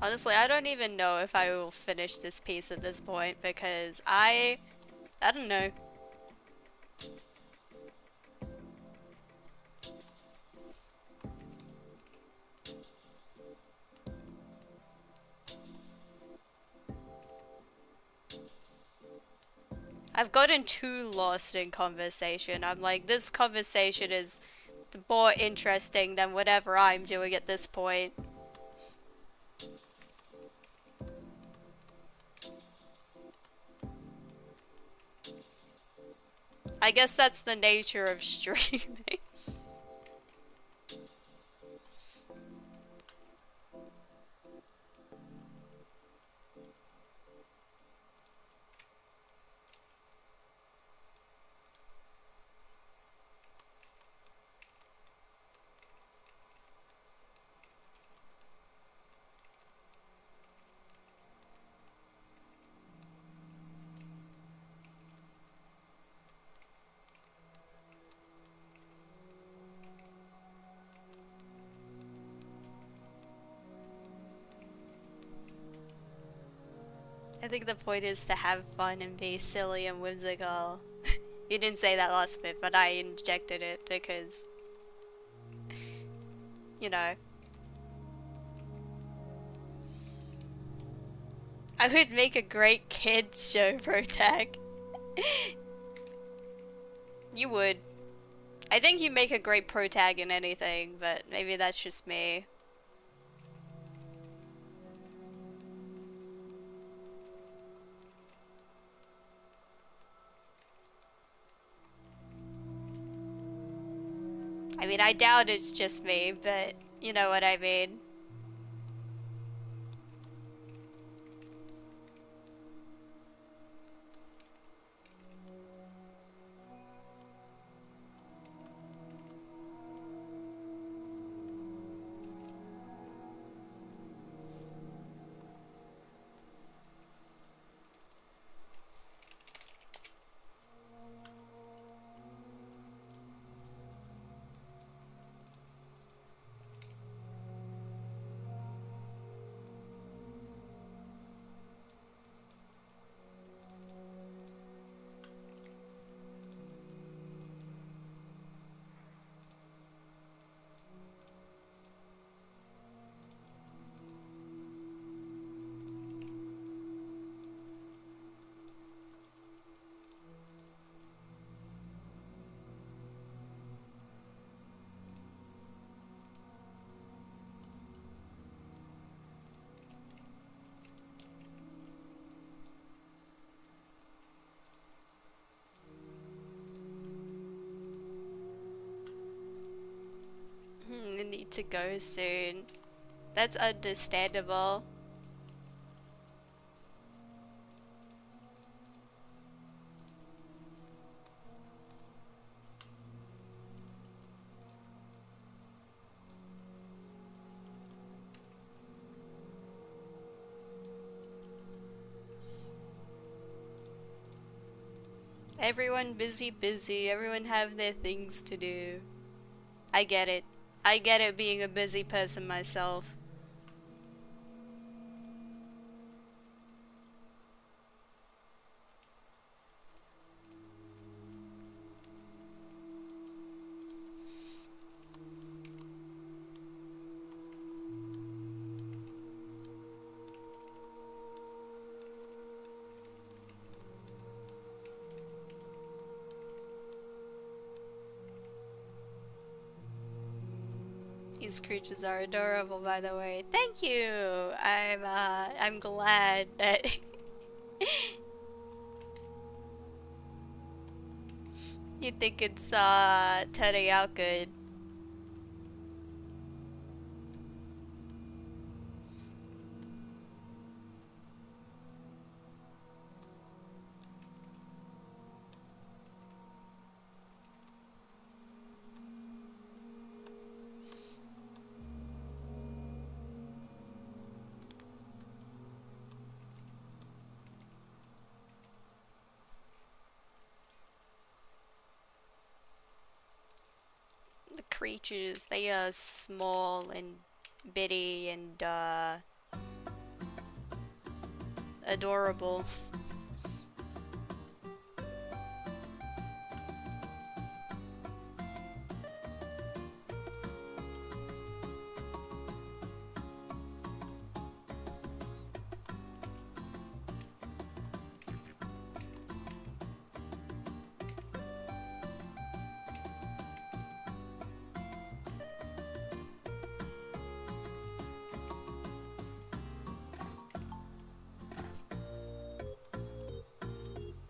Honestly, I don't even know if I will finish this piece at this point because I don't know. I've gotten too lost in conversation. I'm like, this conversation is more interesting than whatever I'm doing at this point. I guess that's the nature of streaming. I think the point is to have fun and be silly and whimsical. You didn't say that last bit, but I injected it because, you know, I would make a great kids show protag. You would. I think you make a great protag in anything, but maybe that's just me. I mean, I doubt it's just me, but you know what I mean. I need to go soon. That's understandable. Everyone busy, everyone have their things to do. I get it. I get it being a busy person myself. These creatures are adorable, by the way. Thank you. I'm glad that you think it's turning out good. The creatures, they are small and bitty and adorable.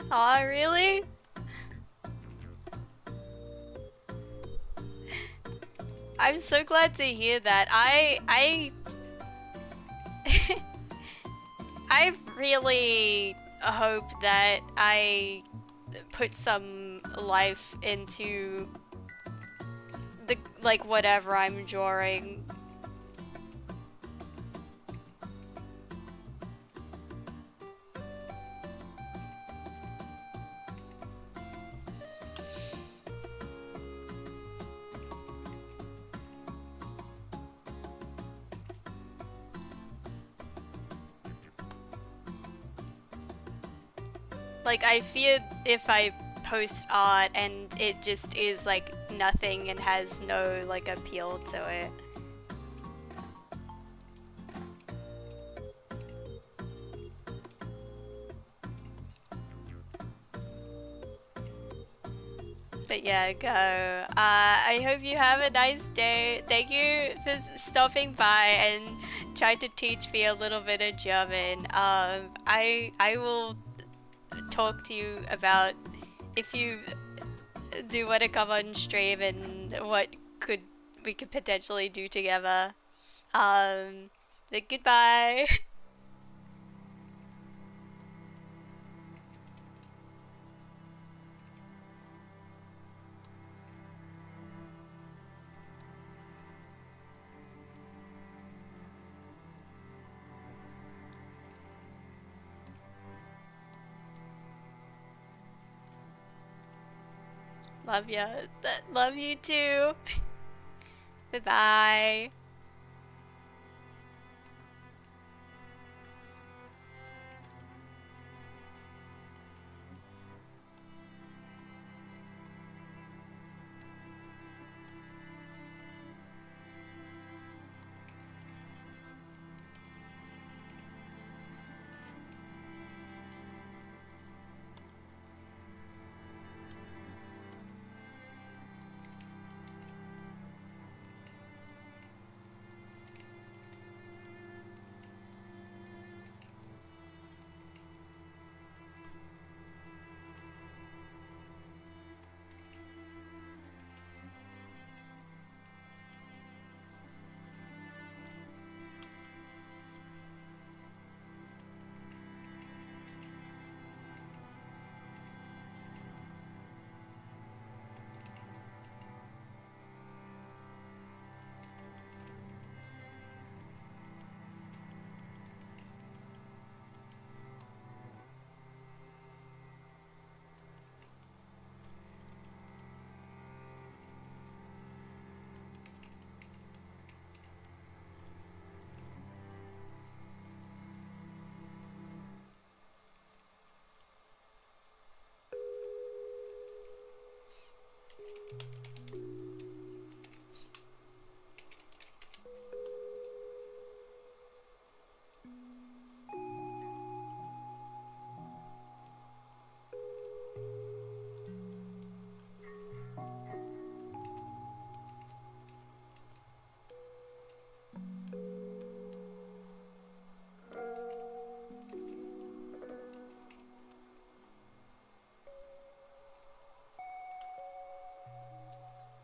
Aw, really? I'm so glad to hear that. I really hope that I put some life into the, like, whatever I'm drawing. Like, I fear if I post art and it just is like nothing and has no like appeal to it. But yeah, go. I hope you have a nice day. Thank you for stopping by and trying to teach me a little bit of German. I will talk to you about if you do want to come on stream and what could we could potentially do together. But goodbye. Love ya. Love you too. Bye bye.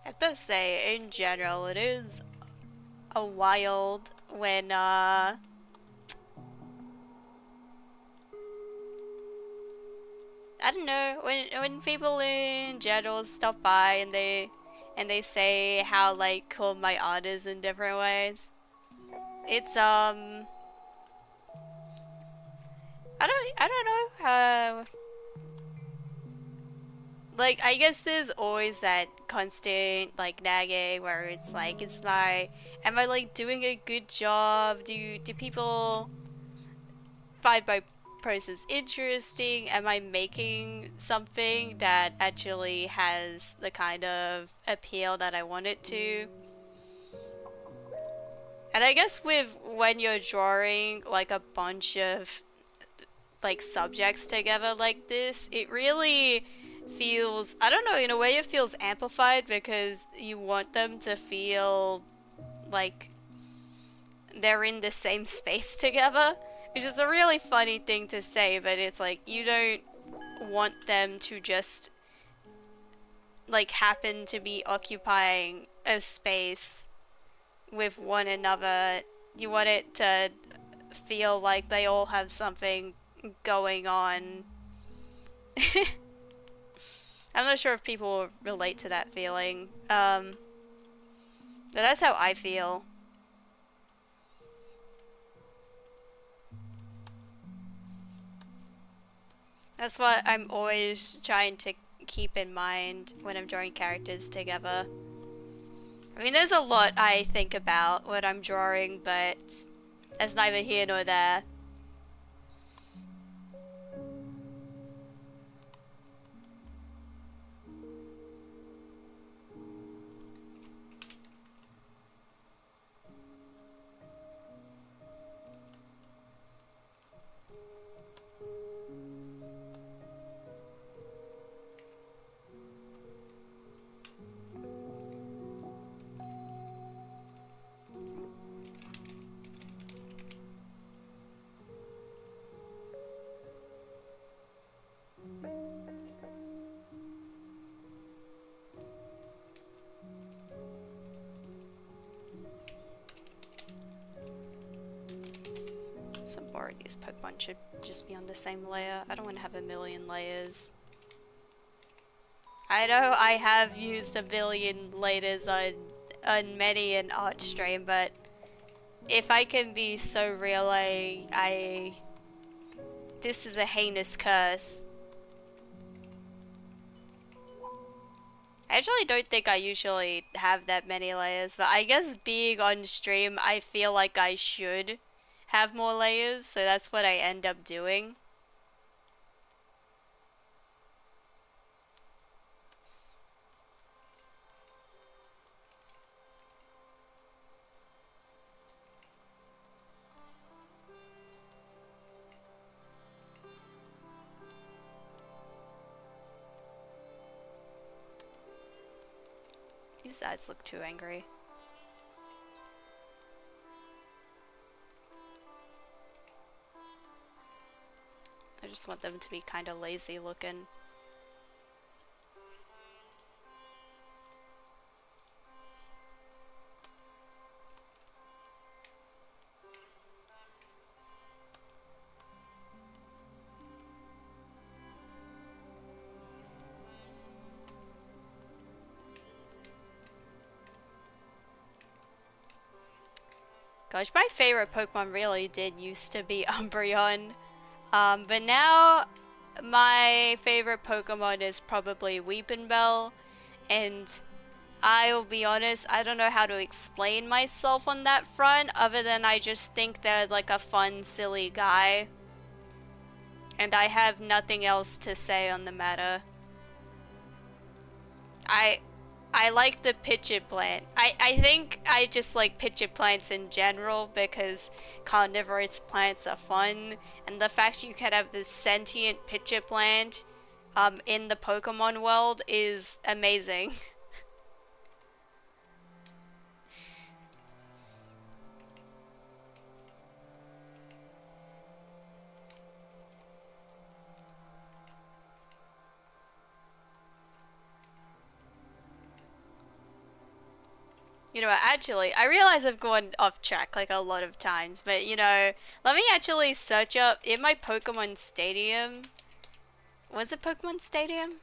I have to say, in general, it is a wild when I don't know, when people in general stop by and they say how like cool my art is in different ways. It's I don't know. Like I guess there's always that constant like nagging where it's like am I like doing a good job? Do people find my process interesting? Am I making something that actually has the kind of appeal that I want it to? And I guess with when you're drawing like a bunch of like subjects together like this, it really feels, I don't know, in a way it feels amplified because you want them to feel like they're in the same space together, which is a really funny thing to say, but it's like you don't want them to just like happen to be occupying a space with one another. You want it to feel like they all have something going on. I'm not sure if people relate to that feeling. But that's how I feel. That's what I'm always trying to keep in mind when I'm drawing characters together. I mean, there's a lot I think about when I'm drawing, but that's neither here nor there. or these Pokemon should just be on the same layer. I don't want to have a million layers. I know I have used a billion layers on many an art stream, but if I can be so real, this is a heinous curse. I actually don't think I usually have that many layers, but I guess being on stream, I feel like I should have more layers, so that's what I end up doing. These eyes look too angry. I just want them to be kind of lazy looking. Gosh, my favorite Pokemon really did used to be Umbreon. But now my favorite Pokemon is probably Weepinbell, and I will be honest, I don't know how to explain myself on that front, other than I just think they're like a fun, silly guy. And I have nothing else to say on the matter. I like the pitchit plant. I think I just like pitchit plants in general because carnivorous plants are fun, and the fact you can have this sentient pitchit plant in the Pokemon world is amazing. You know, actually, I realize I've gone off track like a lot of times, but you know, let me actually search up in my Pokemon Stadium. Was it Pokemon Stadium?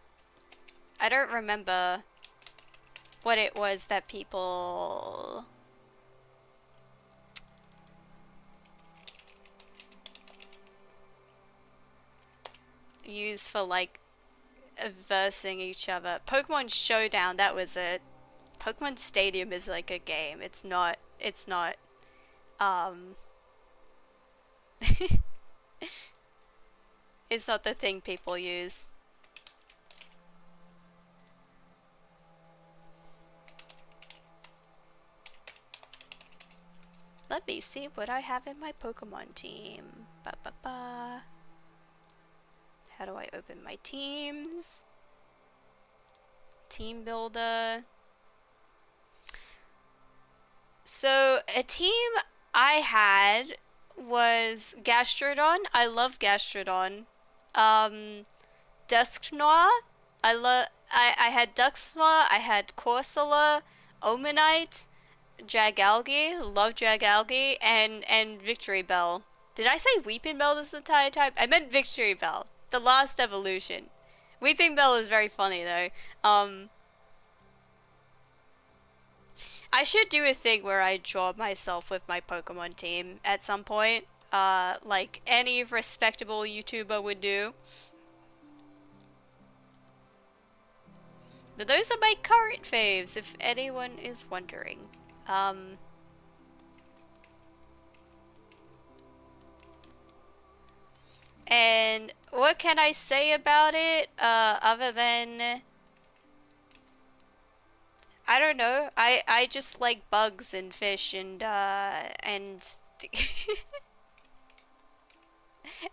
I don't remember what it was that people use for like versing each other. Pokemon Showdown, that was it. Pokemon Stadium is like a game. It's not, um, it's not the thing people use. Let me see what I have in my Pokemon team. Ba ba ba. How do I open my teams? Team builder. So a team I had was Gastrodon. I love Gastrodon. Dusknoir. I had Dusknoir, I had Corsola, Omanite, Dragalge, love Dragalge, and Victory Bell. Did I say Weeping Bell this entire time? I meant Victory Bell, the last evolution. Weeping Bell is very funny though. I should do a thing where I draw myself with my Pokemon team at some point, like any respectable YouTuber would do. But those are my current faves, if anyone is wondering. And what can I say about it, other than... I don't know. I just like bugs and fish and and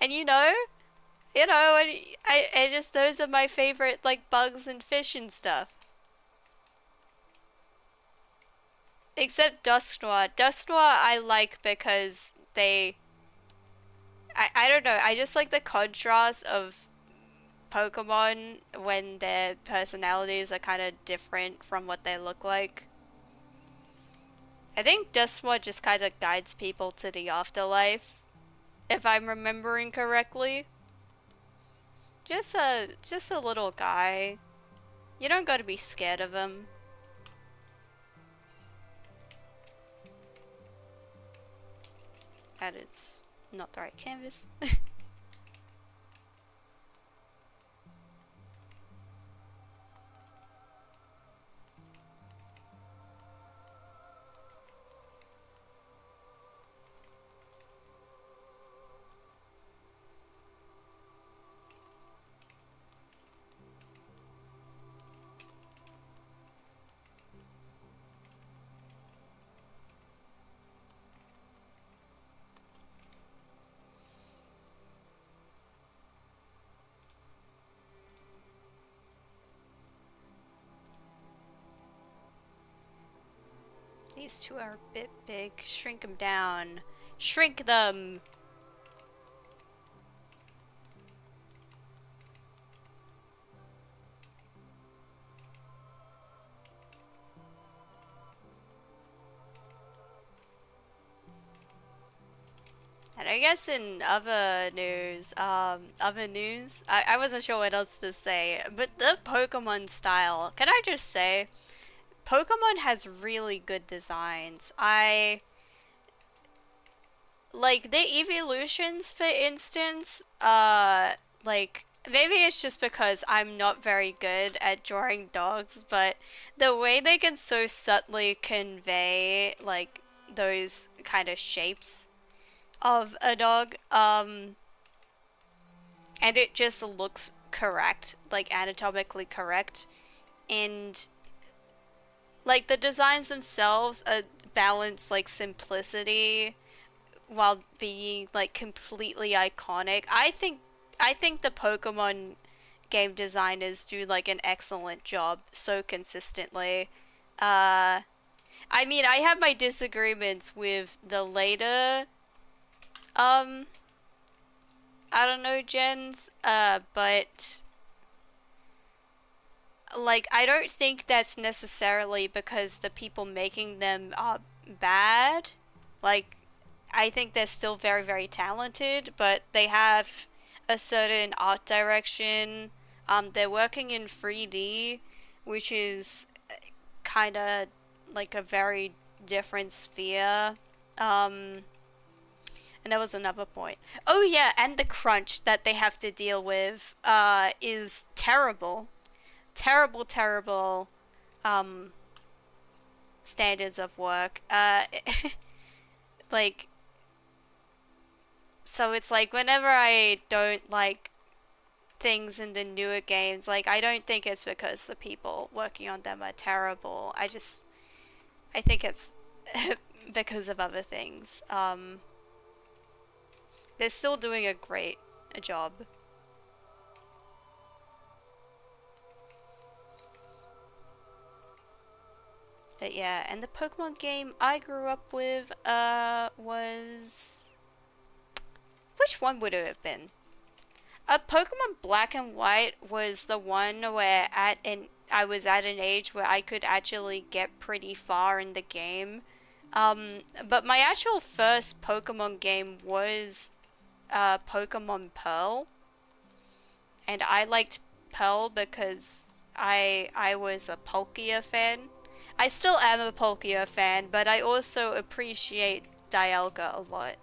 you know, I just, those are my favorite, like, bugs and fish and stuff. Except Dusknoir. Dusknoir I like because I don't know, I just like the contrast of Pokemon when their personalities are kind of different from what they look like. I think Dusknoir just kind of guides people to the afterlife. if I'm remembering correctly. Just a little guy. You don't gotta be scared of him. That is not the right canvas. These two are a bit big. Shrink them down. Shrink them! And I guess in other news, I wasn't sure what else to say, but the Pokemon style, can I just say, Pokemon has really good designs. Like, the Eeveelutions, for instance, like, maybe it's just because I'm not very good at drawing dogs, but the way they can so subtly convey, like, those kind of shapes of a dog, and it just looks correct, like anatomically correct, and like the designs themselves balance like simplicity while being like completely iconic. I think the Pokemon game designers do like an excellent job so consistently. Uh I mean, I have my disagreements with the later um I don't know, gens, but like I don't think that's necessarily because the people making them are bad. Like I think they're still very very talented, but they have a certain art direction. They're working in 3D, which is kind of like a very different sphere. Um, and there was another point. Oh yeah, and the crunch that they have to deal with is terrible. Terrible, terrible um, standards of work. Like, so it's like whenever I don't like things in the newer games, like, I don't think it's because the people working on them are terrible. I think it's because of other things. They're still doing a great job. But yeah, and the Pokemon game I grew up with was which one would it have been? Pokemon Black and White was the one where I was at an age where I could actually get pretty far in the game. But my actual first Pokemon game was Pokemon Pearl, and I liked Pearl because I was a Palkia fan. I still am a Palkia fan, but I also appreciate Dialga a lot.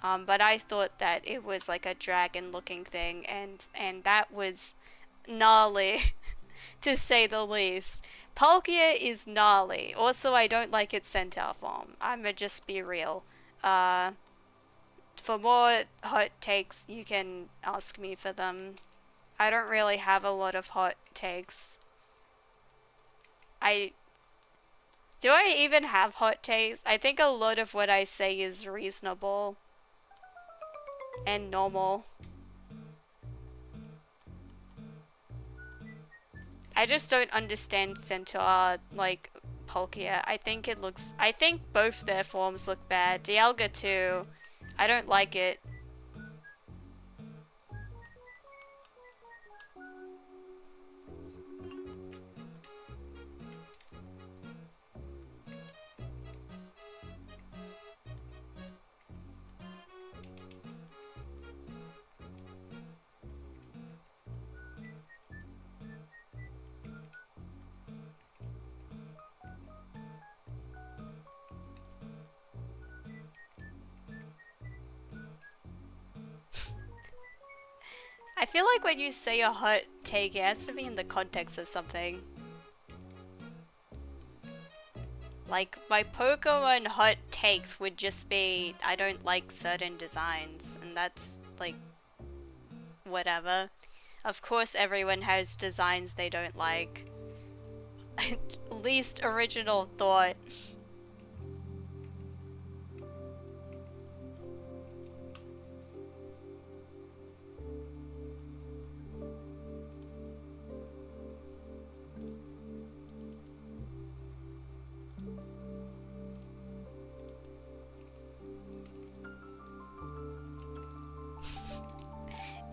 But I thought that it was like a dragon looking thing, and that was gnarly, to say the least. Palkia is gnarly. Also, I don't like its centaur form. I'ma just be real. Uh, for more hot takes, you can ask me for them. I don't really have a lot of hot takes. I do I even have hot takes? I think a lot of what I say is reasonable and normal. I just don't understand Centaur, like, Palkia. I think both their forms look bad. Dialga too. I don't like it. feel like when you say a hot take, it has to be in the context of something. Like, my Pokemon hot takes would just be, I don't like certain designs, and that's, like, whatever. Of course everyone has designs they don't like. Least original thought.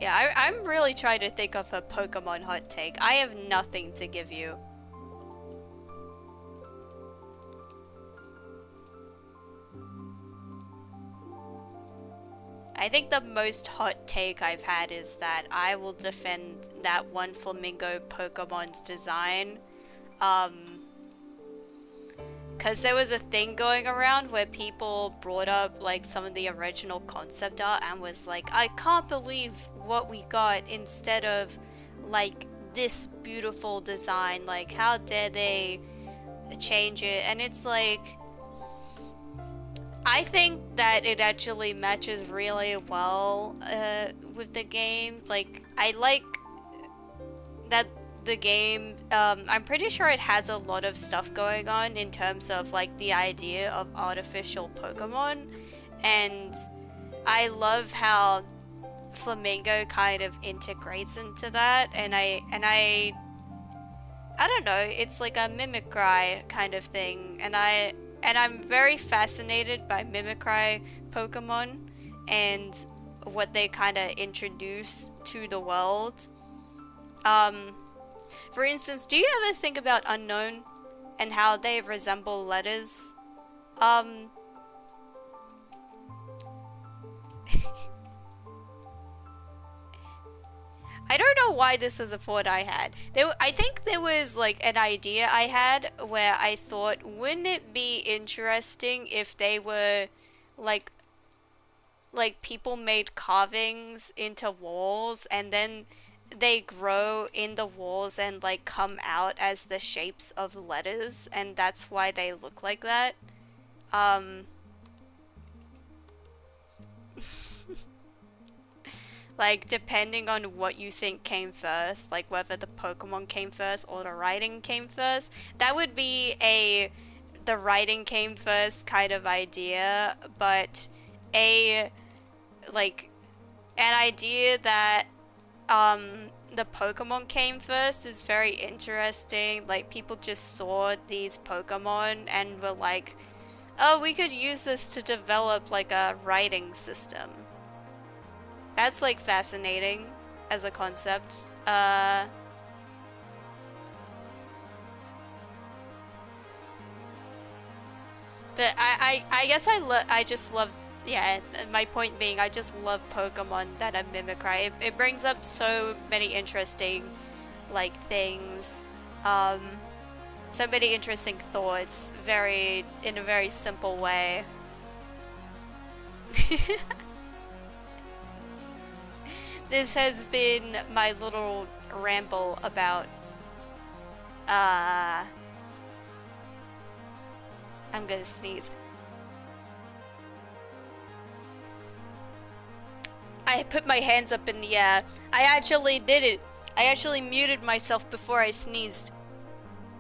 Yeah, I'm really trying to think of a Pokemon hot take. I have nothing to give you. I think the most hot take I've had is that I will defend that one Flamingo Pokemon's design. Because there was a thing going around where people brought up like some of the original concept art and was like, I can't believe what we got instead of like this beautiful design. Like, how dare they change it? And it's like, I think that it actually matches really well with the game. Like, I like that the game, I'm pretty sure it has a lot of stuff going on in terms of like the idea of artificial Pokemon, and I love how Flamingo kind of integrates into that, and I don't know, it's like a Mimikry kind of thing, and I'm very fascinated by Mimikry Pokemon and what they kind of introduce to the world. For instance, do you ever think about Unknown and how they resemble letters? I don't know why this was a thought I had. I think there was like an idea I had where I thought, wouldn't it be interesting if they were like people made carvings into walls and then they grow in the walls and like come out as the shapes of letters, and that's why they look like that. Um, like depending on what you think came first, like whether the Pokemon came first or the writing came first, that would be the writing came first kind of idea, but a like an idea that the Pokemon came first is very interesting. Like, people just saw these Pokemon and were like, oh, we could use this to develop like a writing system. That's like fascinating as a concept. But I guess I just love, yeah, my point being, I just love Pokemon that are Mimikry. It brings up so many interesting, like, things. Um, so many interesting thoughts, in a very simple way. This has been my little ramble about, I'm gonna sneeze. I put my hands up in the air. I actually did it. I actually muted myself before I sneezed.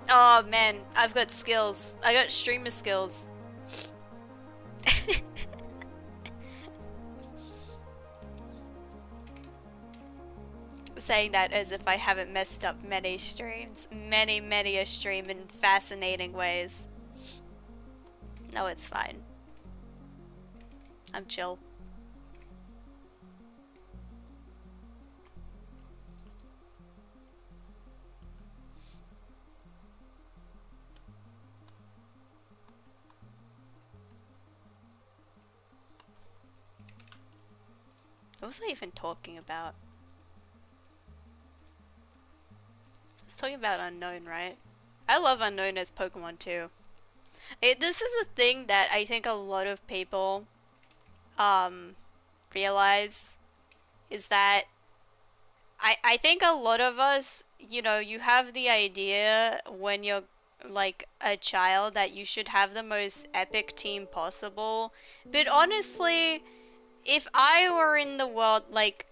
Oh man, I've got skills. I got streamer skills. Saying that as if I haven't messed up many streams. Many a stream in fascinating ways. No, it's fine. I'm chill. What was I even talking about? I was talking about Unknown, right? I love Unknown as Pokemon too. This is a thing that I think a lot of people realize, is that I think a lot of us, you know, you have the idea when you're like a child that you should have the most epic team possible. But honestly, if I were in the world, like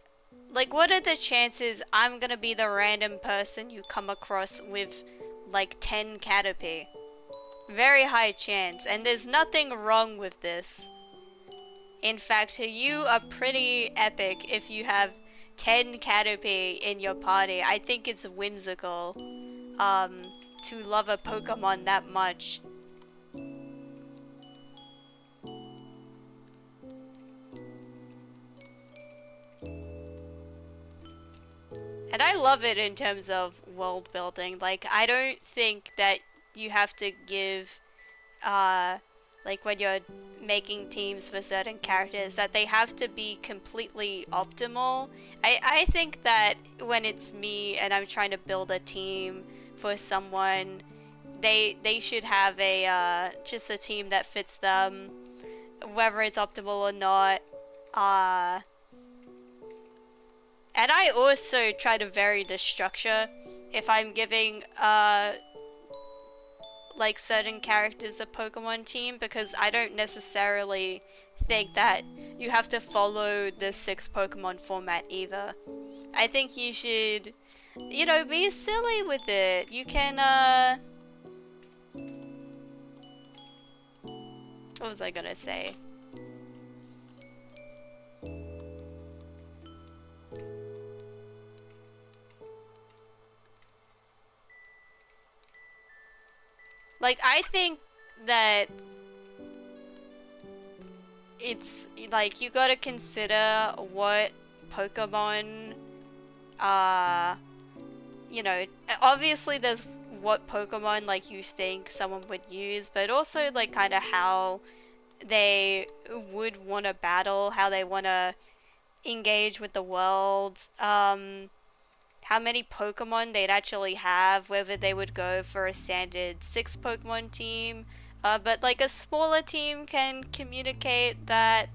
what are the chances I'm gonna be the random person you come across with like 10 Caterpie? Very high chance, and there's nothing wrong with this. In fact, you are pretty epic if you have 10 Caterpie in your party. I think it's whimsical, to love a Pokemon that much. And I love it in terms of world building. Like, I don't think that you have to give, uh, like when you're making teams for certain characters, that they have to be completely optimal. I think that when it's me and I'm trying to build a team for someone, they should have a, just a team that fits them, whether it's optimal or not. Uh, And I also try to vary the structure if I'm giving like certain characters a Pokemon team, because I don't necessarily think that you have to follow the 6 Pokemon format either. I think you should, you know, be silly with it. You can what was I gonna say? Like, I think that it's like you gotta consider what Pokemon, uh, you know, obviously there's what Pokemon like you think someone would use, but also like kind of how they would want to battle, how they want to engage with the world, how many Pokemon they'd actually have, whether they would go for a standard 6 Pokemon team, but like a smaller team can communicate that,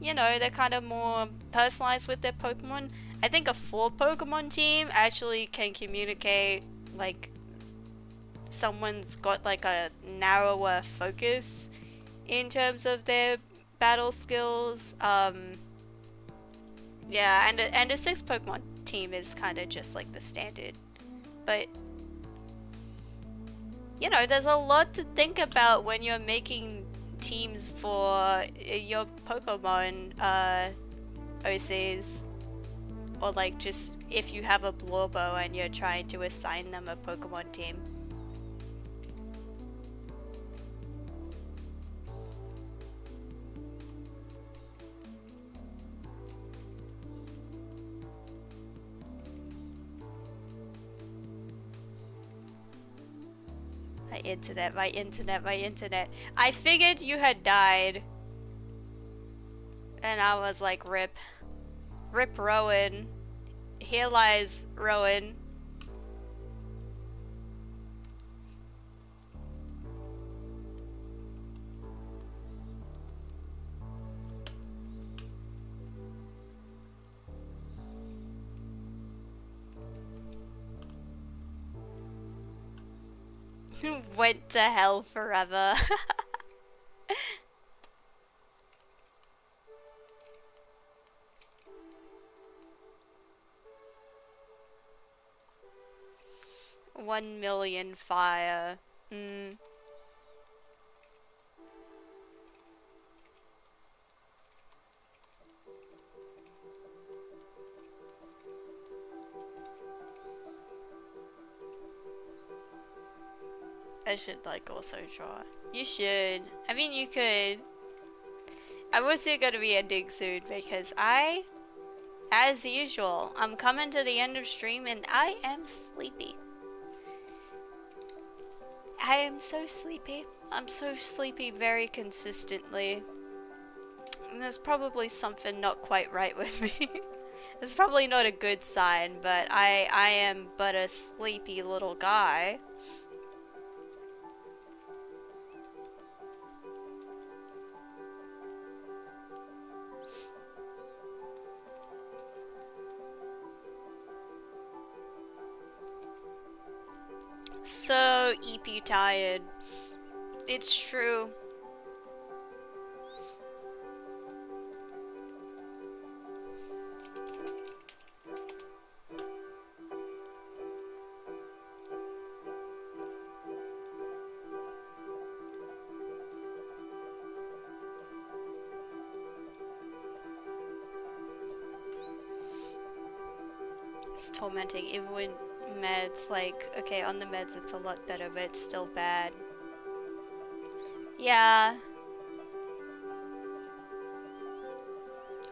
you know, they're kind of more personalized with their Pokemon. I think a 4 Pokemon team actually can communicate like someone's got like a narrower focus in terms of their battle skills. Yeah, and a 6 Pokemon team is kind of just like the standard, but you know, there's a lot to think about when you're making teams for your Pokemon OCs, or like just if you have a Blorbo and you're trying to assign them a Pokemon team. My internet, my internet, my internet. I figured you had died. And I was like, rip. Rip Rowan. Here lies Rowan. Went to hell forever. One million fire. I should like also draw. You should. I mean, you could. I was still gonna be ending soon because as usual, I'm coming to the end of stream and I am sleepy. I am so sleepy. I'm so sleepy very consistently. And there's probably something not quite right with me. It's probably not a good sign, but I am but a sleepy little guy. So EP tired. It's true. It's tormenting. Even when meds, like, okay, on the meds it's a lot better, but it's still bad. Yeah.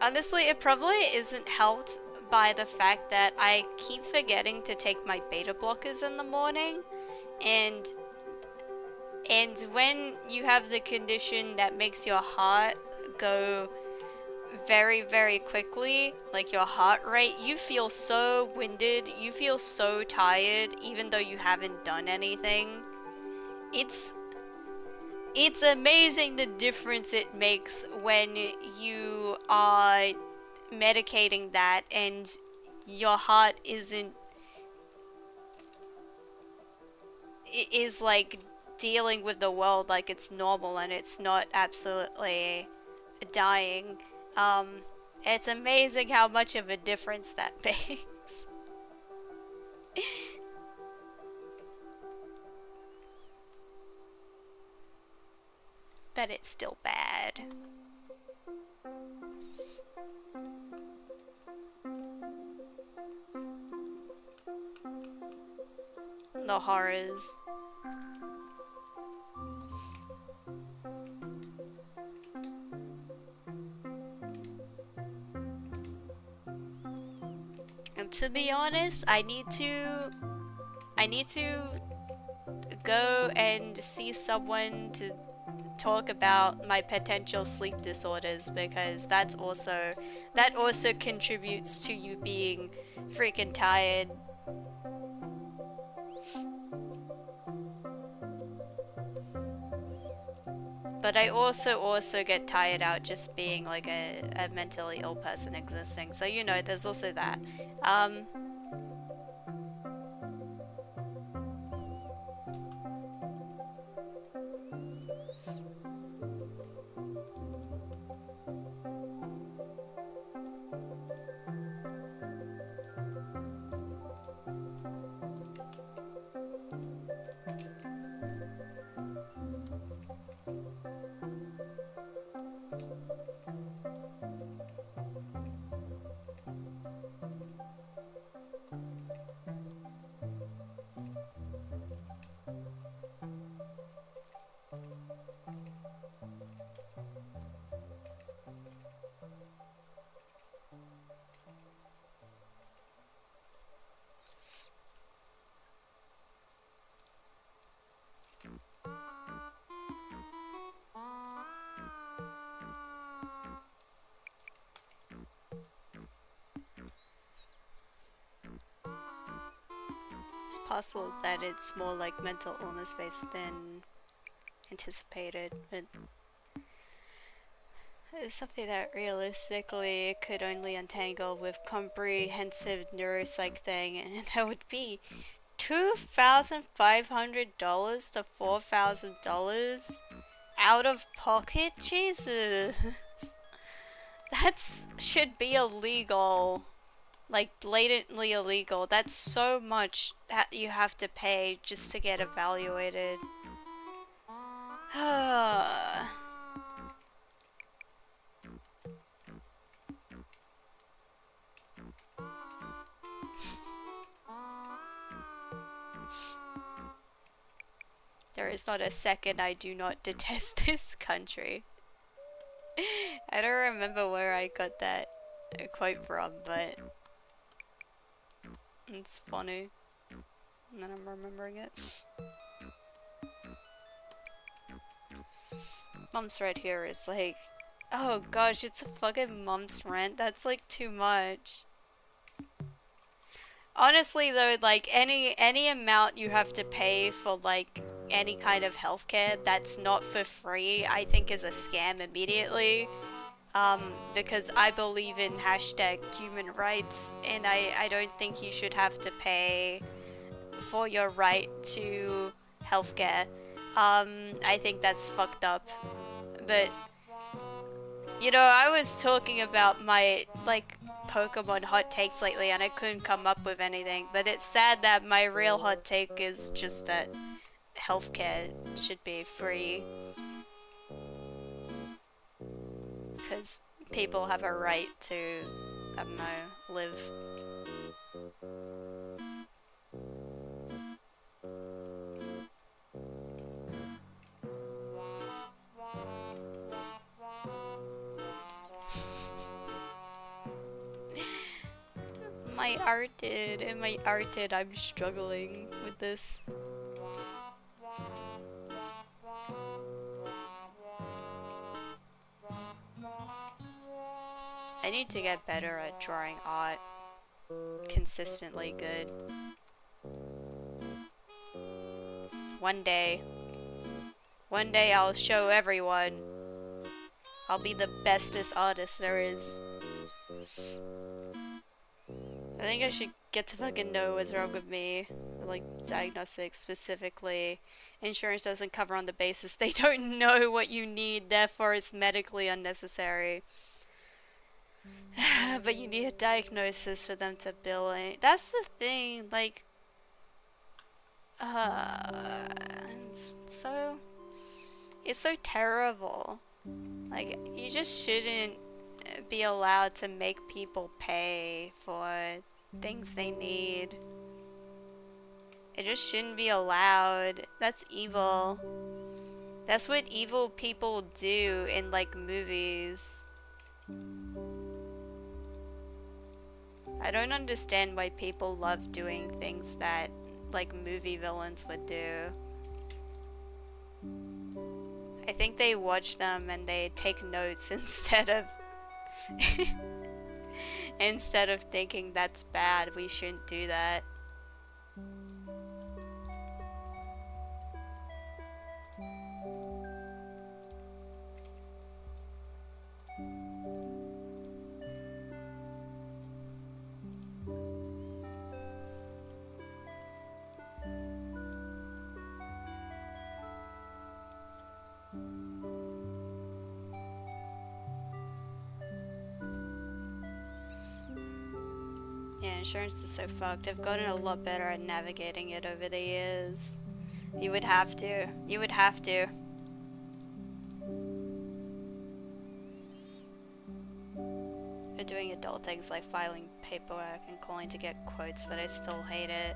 Honestly, it probably isn't helped by the fact that I keep forgetting to take my beta blockers in the morning, and when you have the condition that makes your heart go very, very quickly, like your heart rate, you feel so winded, you feel so tired, even though you haven't done anything. It's it's amazing the difference it makes when you are medicating that and your heart is like dealing with the world like it's normal and it's not absolutely dying. Um, it's amazing how much of a difference that makes. But it's still bad. The horrors. And to be honest, I need to go and see someone to talk about my potential sleep disorders, because that also contributes to you being freaking tired. But I also get tired out just being like a mentally ill person existing. So you know, there's also that. Um, it's possible that it's more like mental illness based than anticipated, but it's something that realistically could only untangle with comprehensive neuropsych thing, and that would be $2,500 to $4,000 out of pocket? Jesus. That should be illegal. Like, blatantly illegal. That's so much that you have to pay just to get evaluated. There is not a second I do not detest this country. I don't remember where I got that quote from, but it's funny. And then I'm remembering it. Mom's right here is like, oh gosh, it's a fucking mom's rent. That's like too much. Honestly though, like any amount you have to pay for like any kind of healthcare that's not for free, I think is a scam immediately. Because I believe in hashtag human rights, and I don't think you should have to pay for your right to healthcare. I think that's fucked up. But you know, I was talking about my like Pokemon hot takes lately and I couldn't come up with anything, but it's sad that my real hot take is just that healthcare should be free because people have a right to, I don't know, live. My arted, I'm struggling with this. I need to get better at drawing art. Consistently good. One day. One day I'll show everyone. I'll be the bestest artist there is. I think I should get to fucking know what's wrong with me. Like, diagnostics specifically. Insurance doesn't cover on the basis they don't know what you need, therefore it's medically unnecessary. But you need a diagnosis for them to bill it. That's the thing, like... it's so... It's so terrible. Like, you just shouldn't be allowed to make people pay for things they need. It just shouldn't be allowed. That's evil. That's what evil people do in, like, movies. I don't understand why people love doing things that, like, movie villains would do. I think they watch them and they take notes instead of instead of thinking that's bad, we shouldn't do that. Yeah, insurance is so fucked. I've gotten a lot better at navigating it over the years. You would have to. You would have to. We're doing adult things like filing paperwork and calling to get quotes, but I still hate it.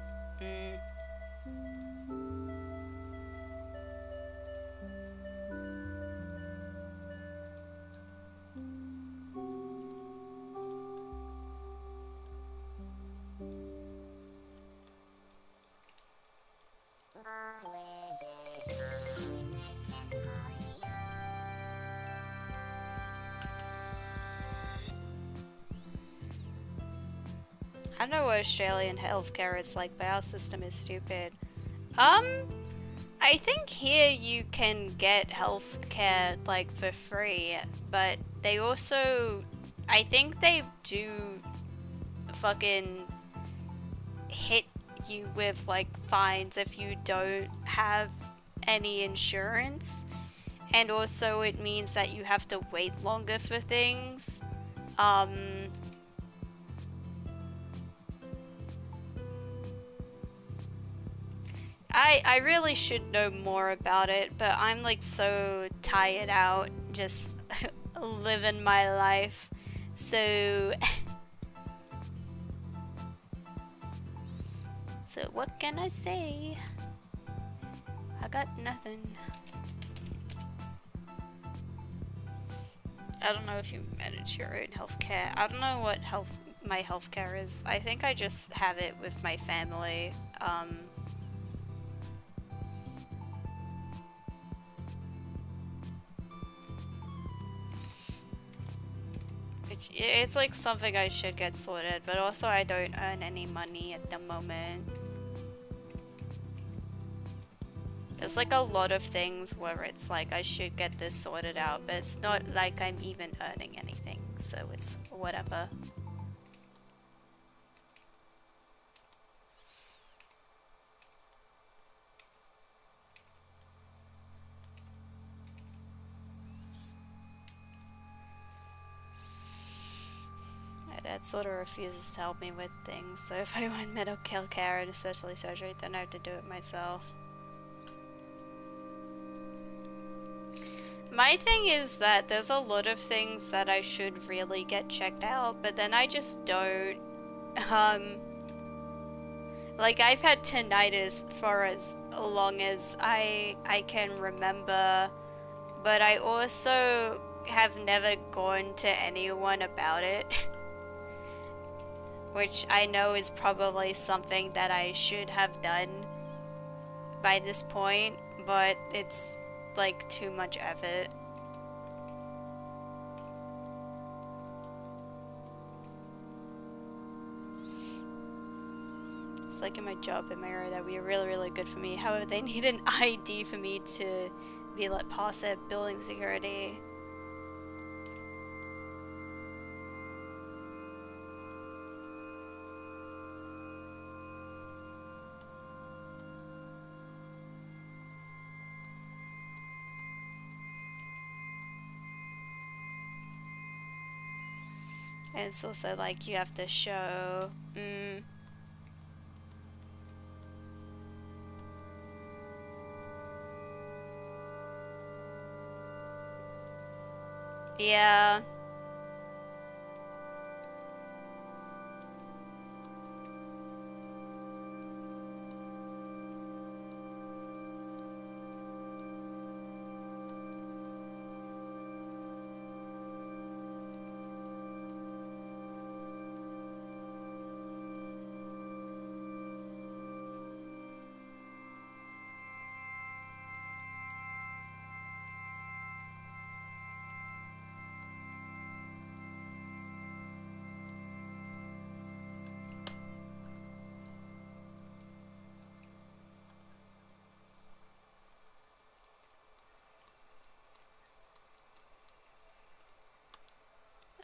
I don't know what Australian healthcare is like, but our system is stupid. I think here you can get healthcare, like, for free, but they also... I think they do fucking hit you with, like, fines if you don't have any insurance. And also it means that you have to wait longer for things. I really should know more about it, but I'm like so tired out just living my life. So so what can I say? I got nothing. I don't know if you manage your own healthcare. I don't know what my healthcare is. I think I just have it with my family. It's like something I should get sorted, but also I don't earn any money at the moment. There's like a lot of things where it's like I should get this sorted out, but it's not like I'm even earning anything, so it's whatever. it sort of refuses to help me with things, so if I want medical care and especially surgery, then I have to do it myself. My thing is that there's a lot of things that I should really get checked out, but then I just don't. Like, I've had tinnitus for as long as I can remember, but I also have never gone to anyone about it. Which I know is probably something that I should have done by this point, but it's like too much effort. It's like in my job in my area that would be really good for me. However, they need an ID for me to be let pass at building security. And it's also like you have to show, yeah.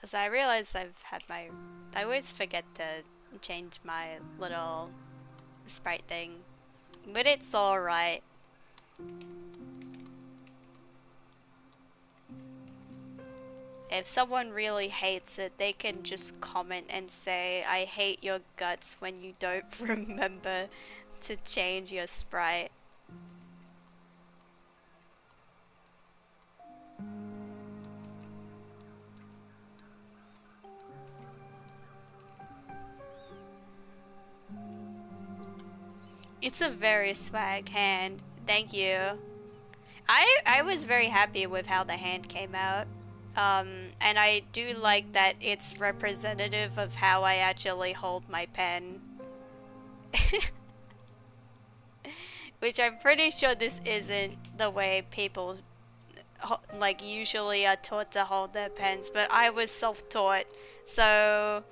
As I realize I always forget to change my little sprite thing, but it's alright. If someone really hates it, they can just comment and say, I hate your guts when you don't remember to change your sprite. It's a very swag hand. Thank you. I was very happy with how the hand came out. And I do like that it's representative of how I actually hold my pen. Which I'm pretty sure this isn't the way people like usually are taught to hold their pens, but I was self-taught, so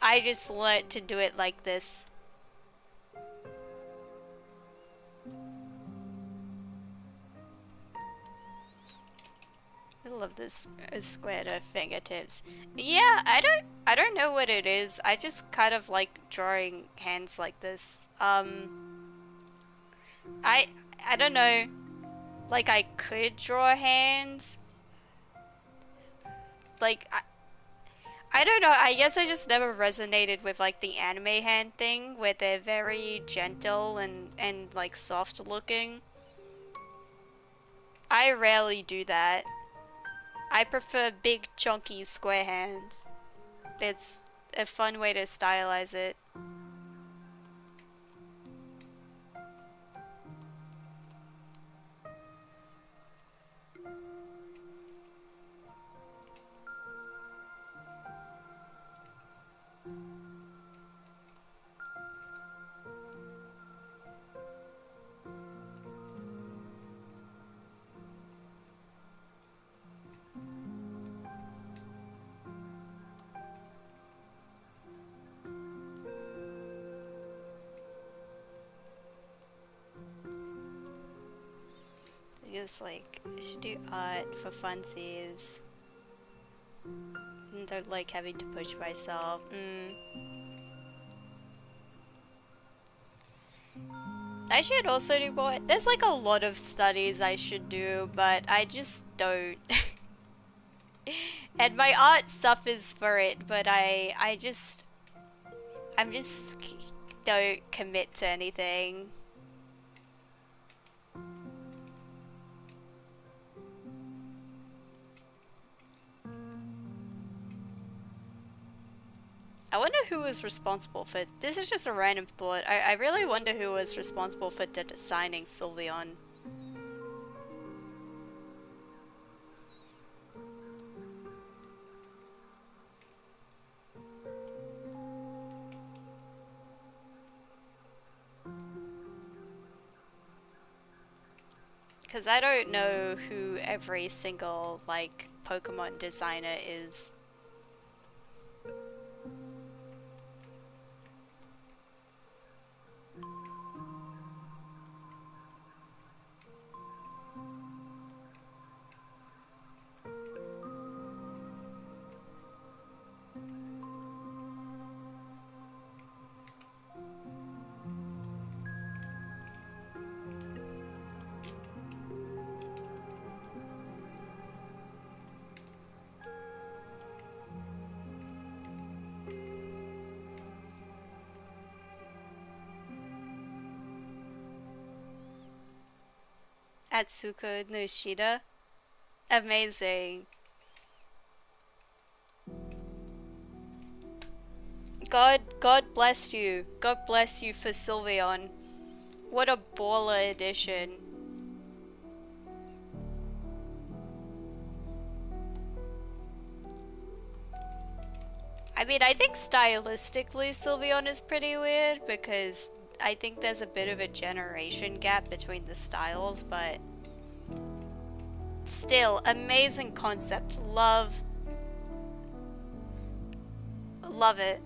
I just learnt to do it like this. I love this square to fingertips. Yeah, I don't know what it is. I just kind of like drawing hands like this. I don't know. Like, I could draw hands. Like, I don't know. I guess I just never resonated with like the anime hand thing, where they're very gentle and like soft looking. I rarely do that. I prefer big, chunky, square hands. It's a fun way to stylize it. Just like, I should do art for funsies. And don't like having to push myself. I should also do more. There's like a lot of studies I should do, but I just don't. And my art suffers for it, but I'm just don't commit to anything. I wonder who was responsible for this. Is just a random thought. I really wonder who was responsible for designing Sylveon. Because I don't know who every single, like, Pokemon designer is. Atsuko Nishida. Amazing. God bless you. God bless you for Sylveon. What a baller edition. I mean, I think stylistically Sylveon is pretty weird because I think there's a bit of a generation gap between the styles, but still, amazing concept. Love it.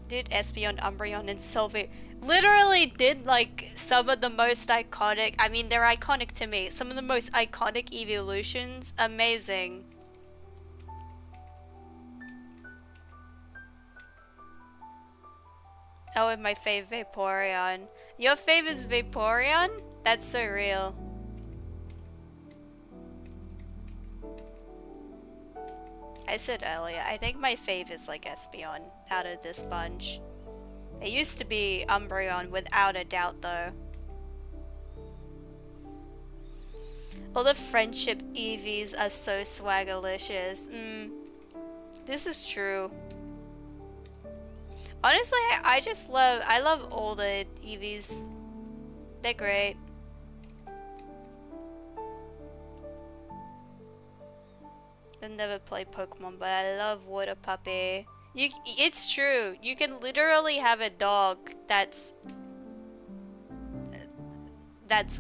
Did Espeon, Umbreon, and Sylveon literally did like some of the most iconic, I mean they're iconic to me, some of the most iconic evolutions. Amazing. Oh, and my fave Vaporeon. Your fave is Vaporeon? That's so real. I said earlier, I think my fave is like Espeon out of this bunch. It used to be Umbreon without a doubt though. All the friendship Eevees are so swaggerlicious. This is true. Honestly, I love all the Eevees. They're great. I never played Pokemon, but I love Water Puppy. It's true. You can literally have a dog that's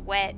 wet.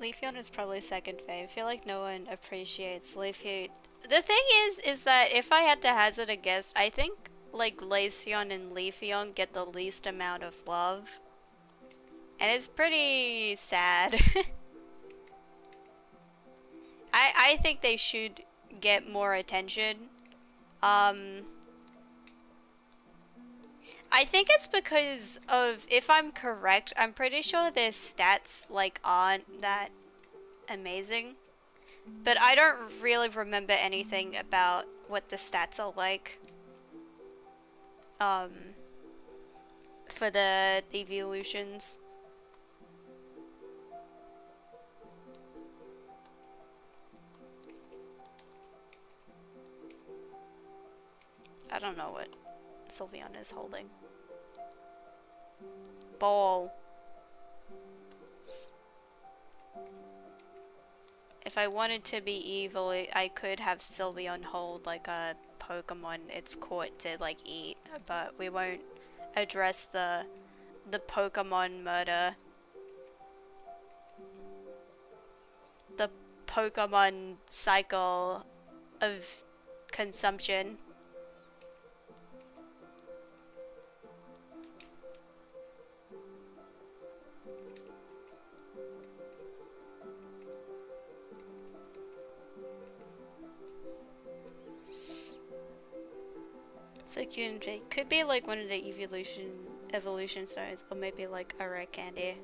Leafeon is probably second fave. I feel like no one appreciates Leafeon. The thing is that if I had to hazard a guess, I think like Glaceon and Leafeon get the least amount of love. And it's pretty sad. I think they should get more attention. I think it's because of, if I'm correct, I'm pretty sure their stats like aren't that amazing. But I don't really remember anything about what the stats are like. For the Eeveelutions. I don't know what Sylveon is holding. ball. If I wanted to be evil, I could have Sylveon hold like a Pokemon it's caught to like eat, but we won't address the Pokemon murder. The Pokemon cycle of consumption. So Q&J could be like one of the evolution stones, or maybe like a rare candy.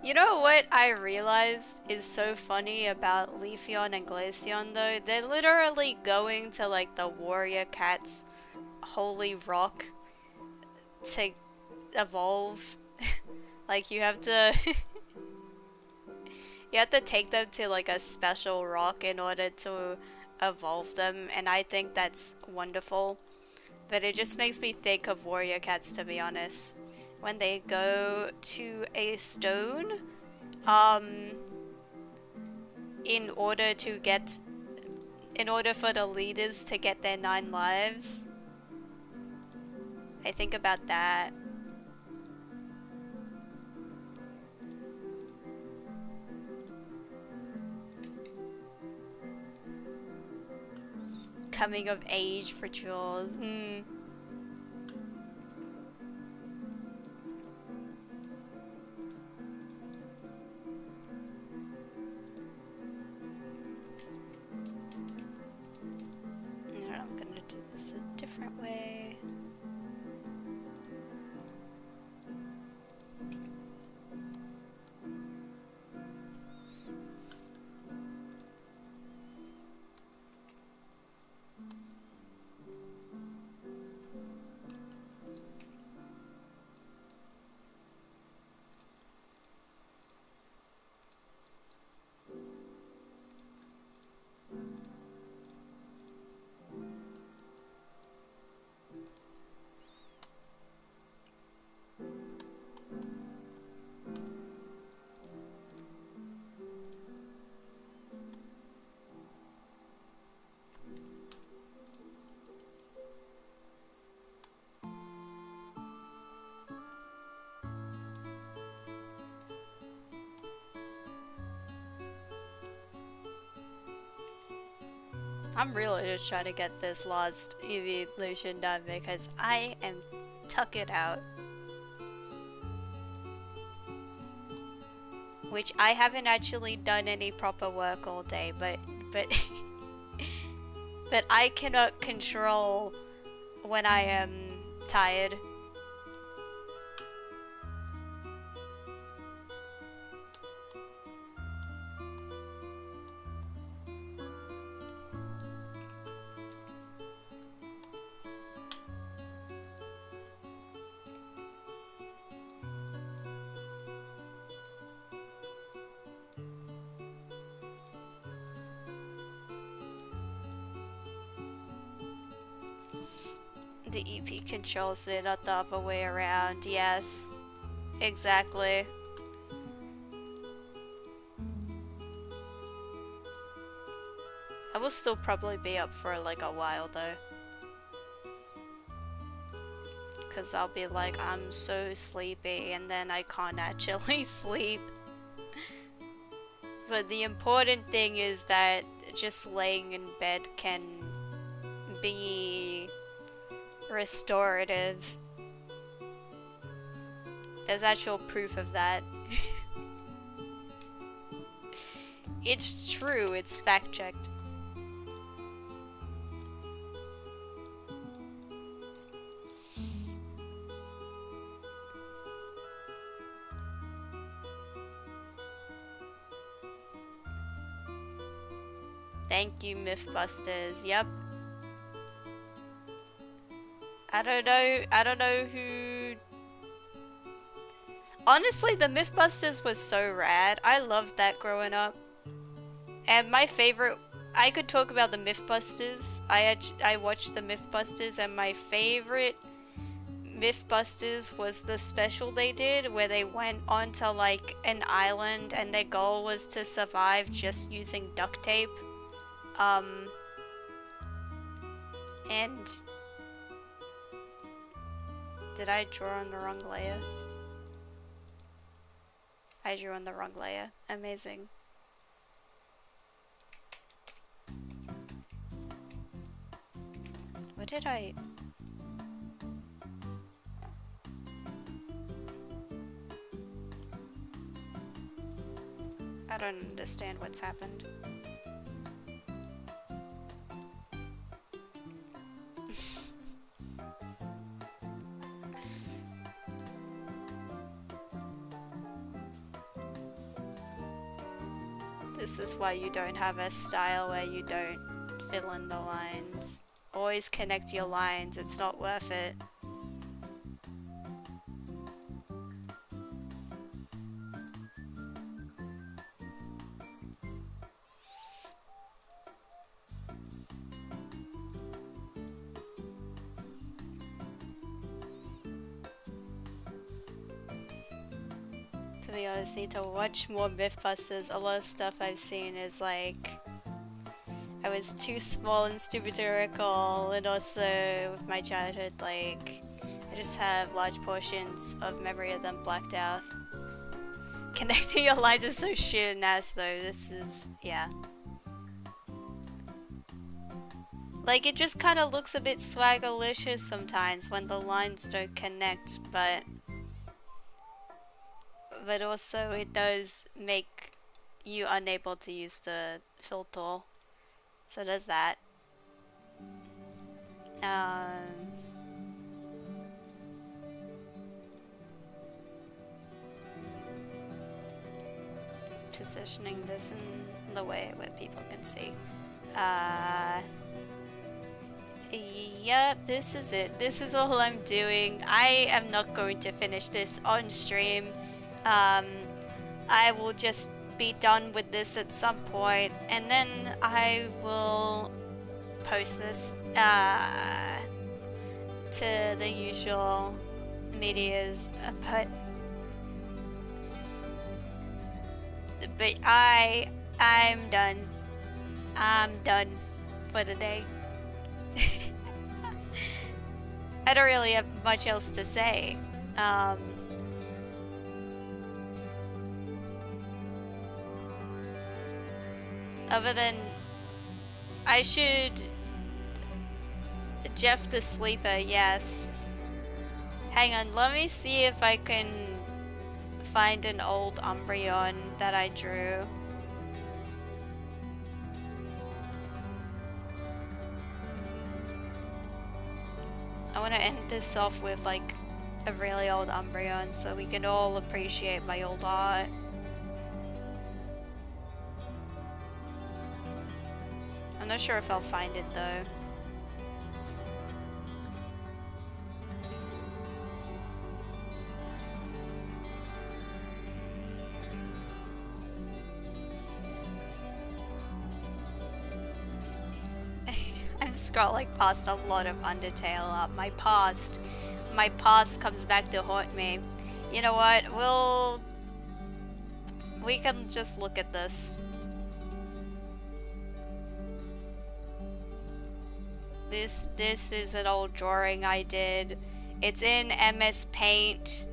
You know what I realized is so funny about Leafeon and Glaceon though? They're literally going to like the warrior cat's holy rock to evolve. Like you have to you have to take them to like a special rock in order to evolve them, and I think that's wonderful. But it just makes me think of warrior cats, to be honest. When they go to a stone, in order for the leaders to get their 9 lives. I think about that. Coming of age rituals. I'm gonna do this a different way. I'm really just trying to get this last evolution done because I am tucking out. Which I haven't actually done any proper work all day, but but I cannot control when I am tired. The EP controls it, not the other way around. Yes, exactly. I will still probably be up for like a while though. Because I'll be like, I'm so sleepy, and then I can't actually sleep. But the important thing is that just laying in bed can be restorative. There's actual proof of that. It's true, it's fact checked. Thank you, Mythbusters. Yep. I don't know who... Honestly, the Mythbusters was so rad. I loved that growing up. And my favorite... I could talk about the Mythbusters. I watched the Mythbusters, and my favorite Mythbusters was the special they did where they went onto like an island and their goal was to survive just using duct tape. And did I draw on the wrong layer? I drew on the wrong layer. Amazing. What did I... I don't understand what's happened. This is why you don't have a style where you don't fill in the lines. Always connect your lines, it's not worth it. To be honest, need to watch more Mythbusters. A lot of stuff I've seen is like I was too small and stupid to recall, and also with my childhood, like I just have large portions of memory of them blacked out. Connecting your lines is so shit and ass though. This is, yeah. Like it just kind of looks a bit swaggerlicious sometimes when the lines don't connect, but also it does make you unable to use the fill tool. So does that. Positioning this in the way where people can see. Yep, this is it. This is all I'm doing. I am not going to finish this on stream. I will just be done with this at some point, and then I will post this to the usual medias, but I'm done. I'm done for the day. I don't really have much else to say. Other than I should Jeff the Sleeper, yes. Hang on, let me see if I can find an old Umbreon that I drew. I want to end this off with like a really old Umbreon so we can all appreciate my old art. I'm not sure if I'll find it though. I'm scrolling past a lot of Undertale. My past comes back to haunt me. You know what? We can just look at this. This is an old drawing I did. It's in MS Paint.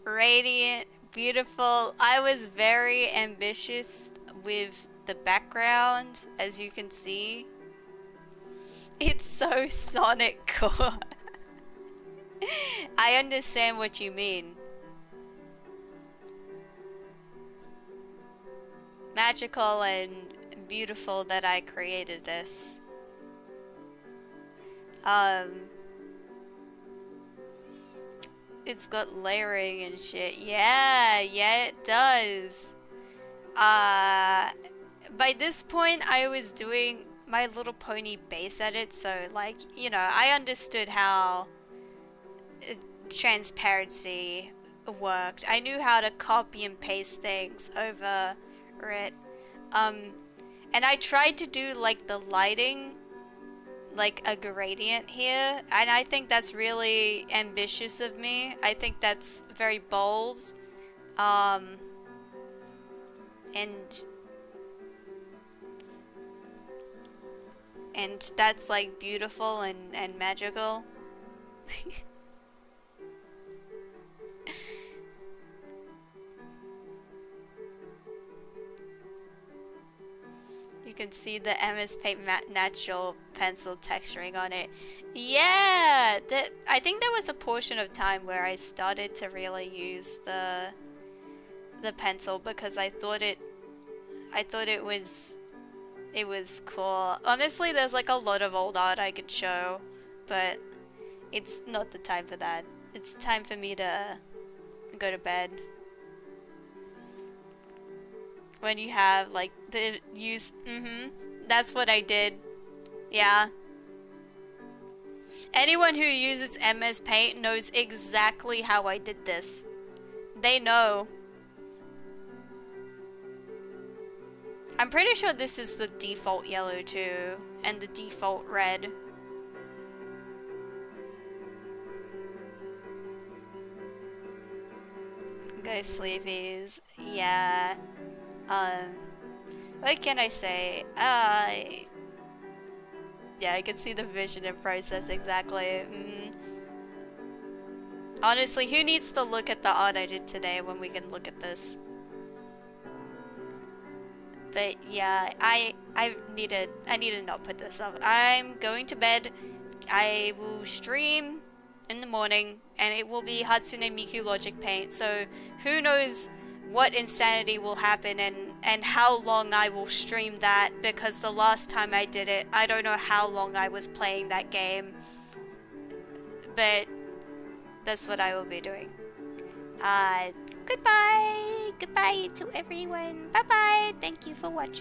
Radiant, beautiful. I was very ambitious with the background, as you can see. It's so Sonic core. I understand what you mean. Magical and beautiful that I created this. It's got layering and shit. Yeah, it does. By this point I was doing My Little Pony base edit, so like, you know, I understood how transparency worked. I knew how to copy and paste things over it. And I tried to do like the lighting like a gradient here, and I think that's really ambitious of me. I think that's very bold. And that's like beautiful and magical. You can see the MS Paint natural pencil texturing on it. Yeah, I think there was a portion of time where I started to really use the pencil because I thought it was cool. Honestly, there's like a lot of old art I could show, but it's not the time for that. It's time for me to go to bed. When you have like the use, that's what I did. Yeah. Anyone who uses MS Paint knows exactly how I did this. They know. I'm pretty sure this is the default yellow too, and the default red. Go sleepies. Yeah. What can I say? Yeah, I can see the vision and process exactly. Honestly, who needs to look at the art I did today when we can look at this? But yeah, I need to not put this up. I'm going to bed. I will stream in the morning, and it will be Hatsune Miku Logic Paint. So who knows what insanity will happen and how long I will stream that, because the last time I did it, I don't know how long I was playing that game. But that's what I will be doing. Goodbye! Goodbye to everyone. Bye-bye. Thank you for watching.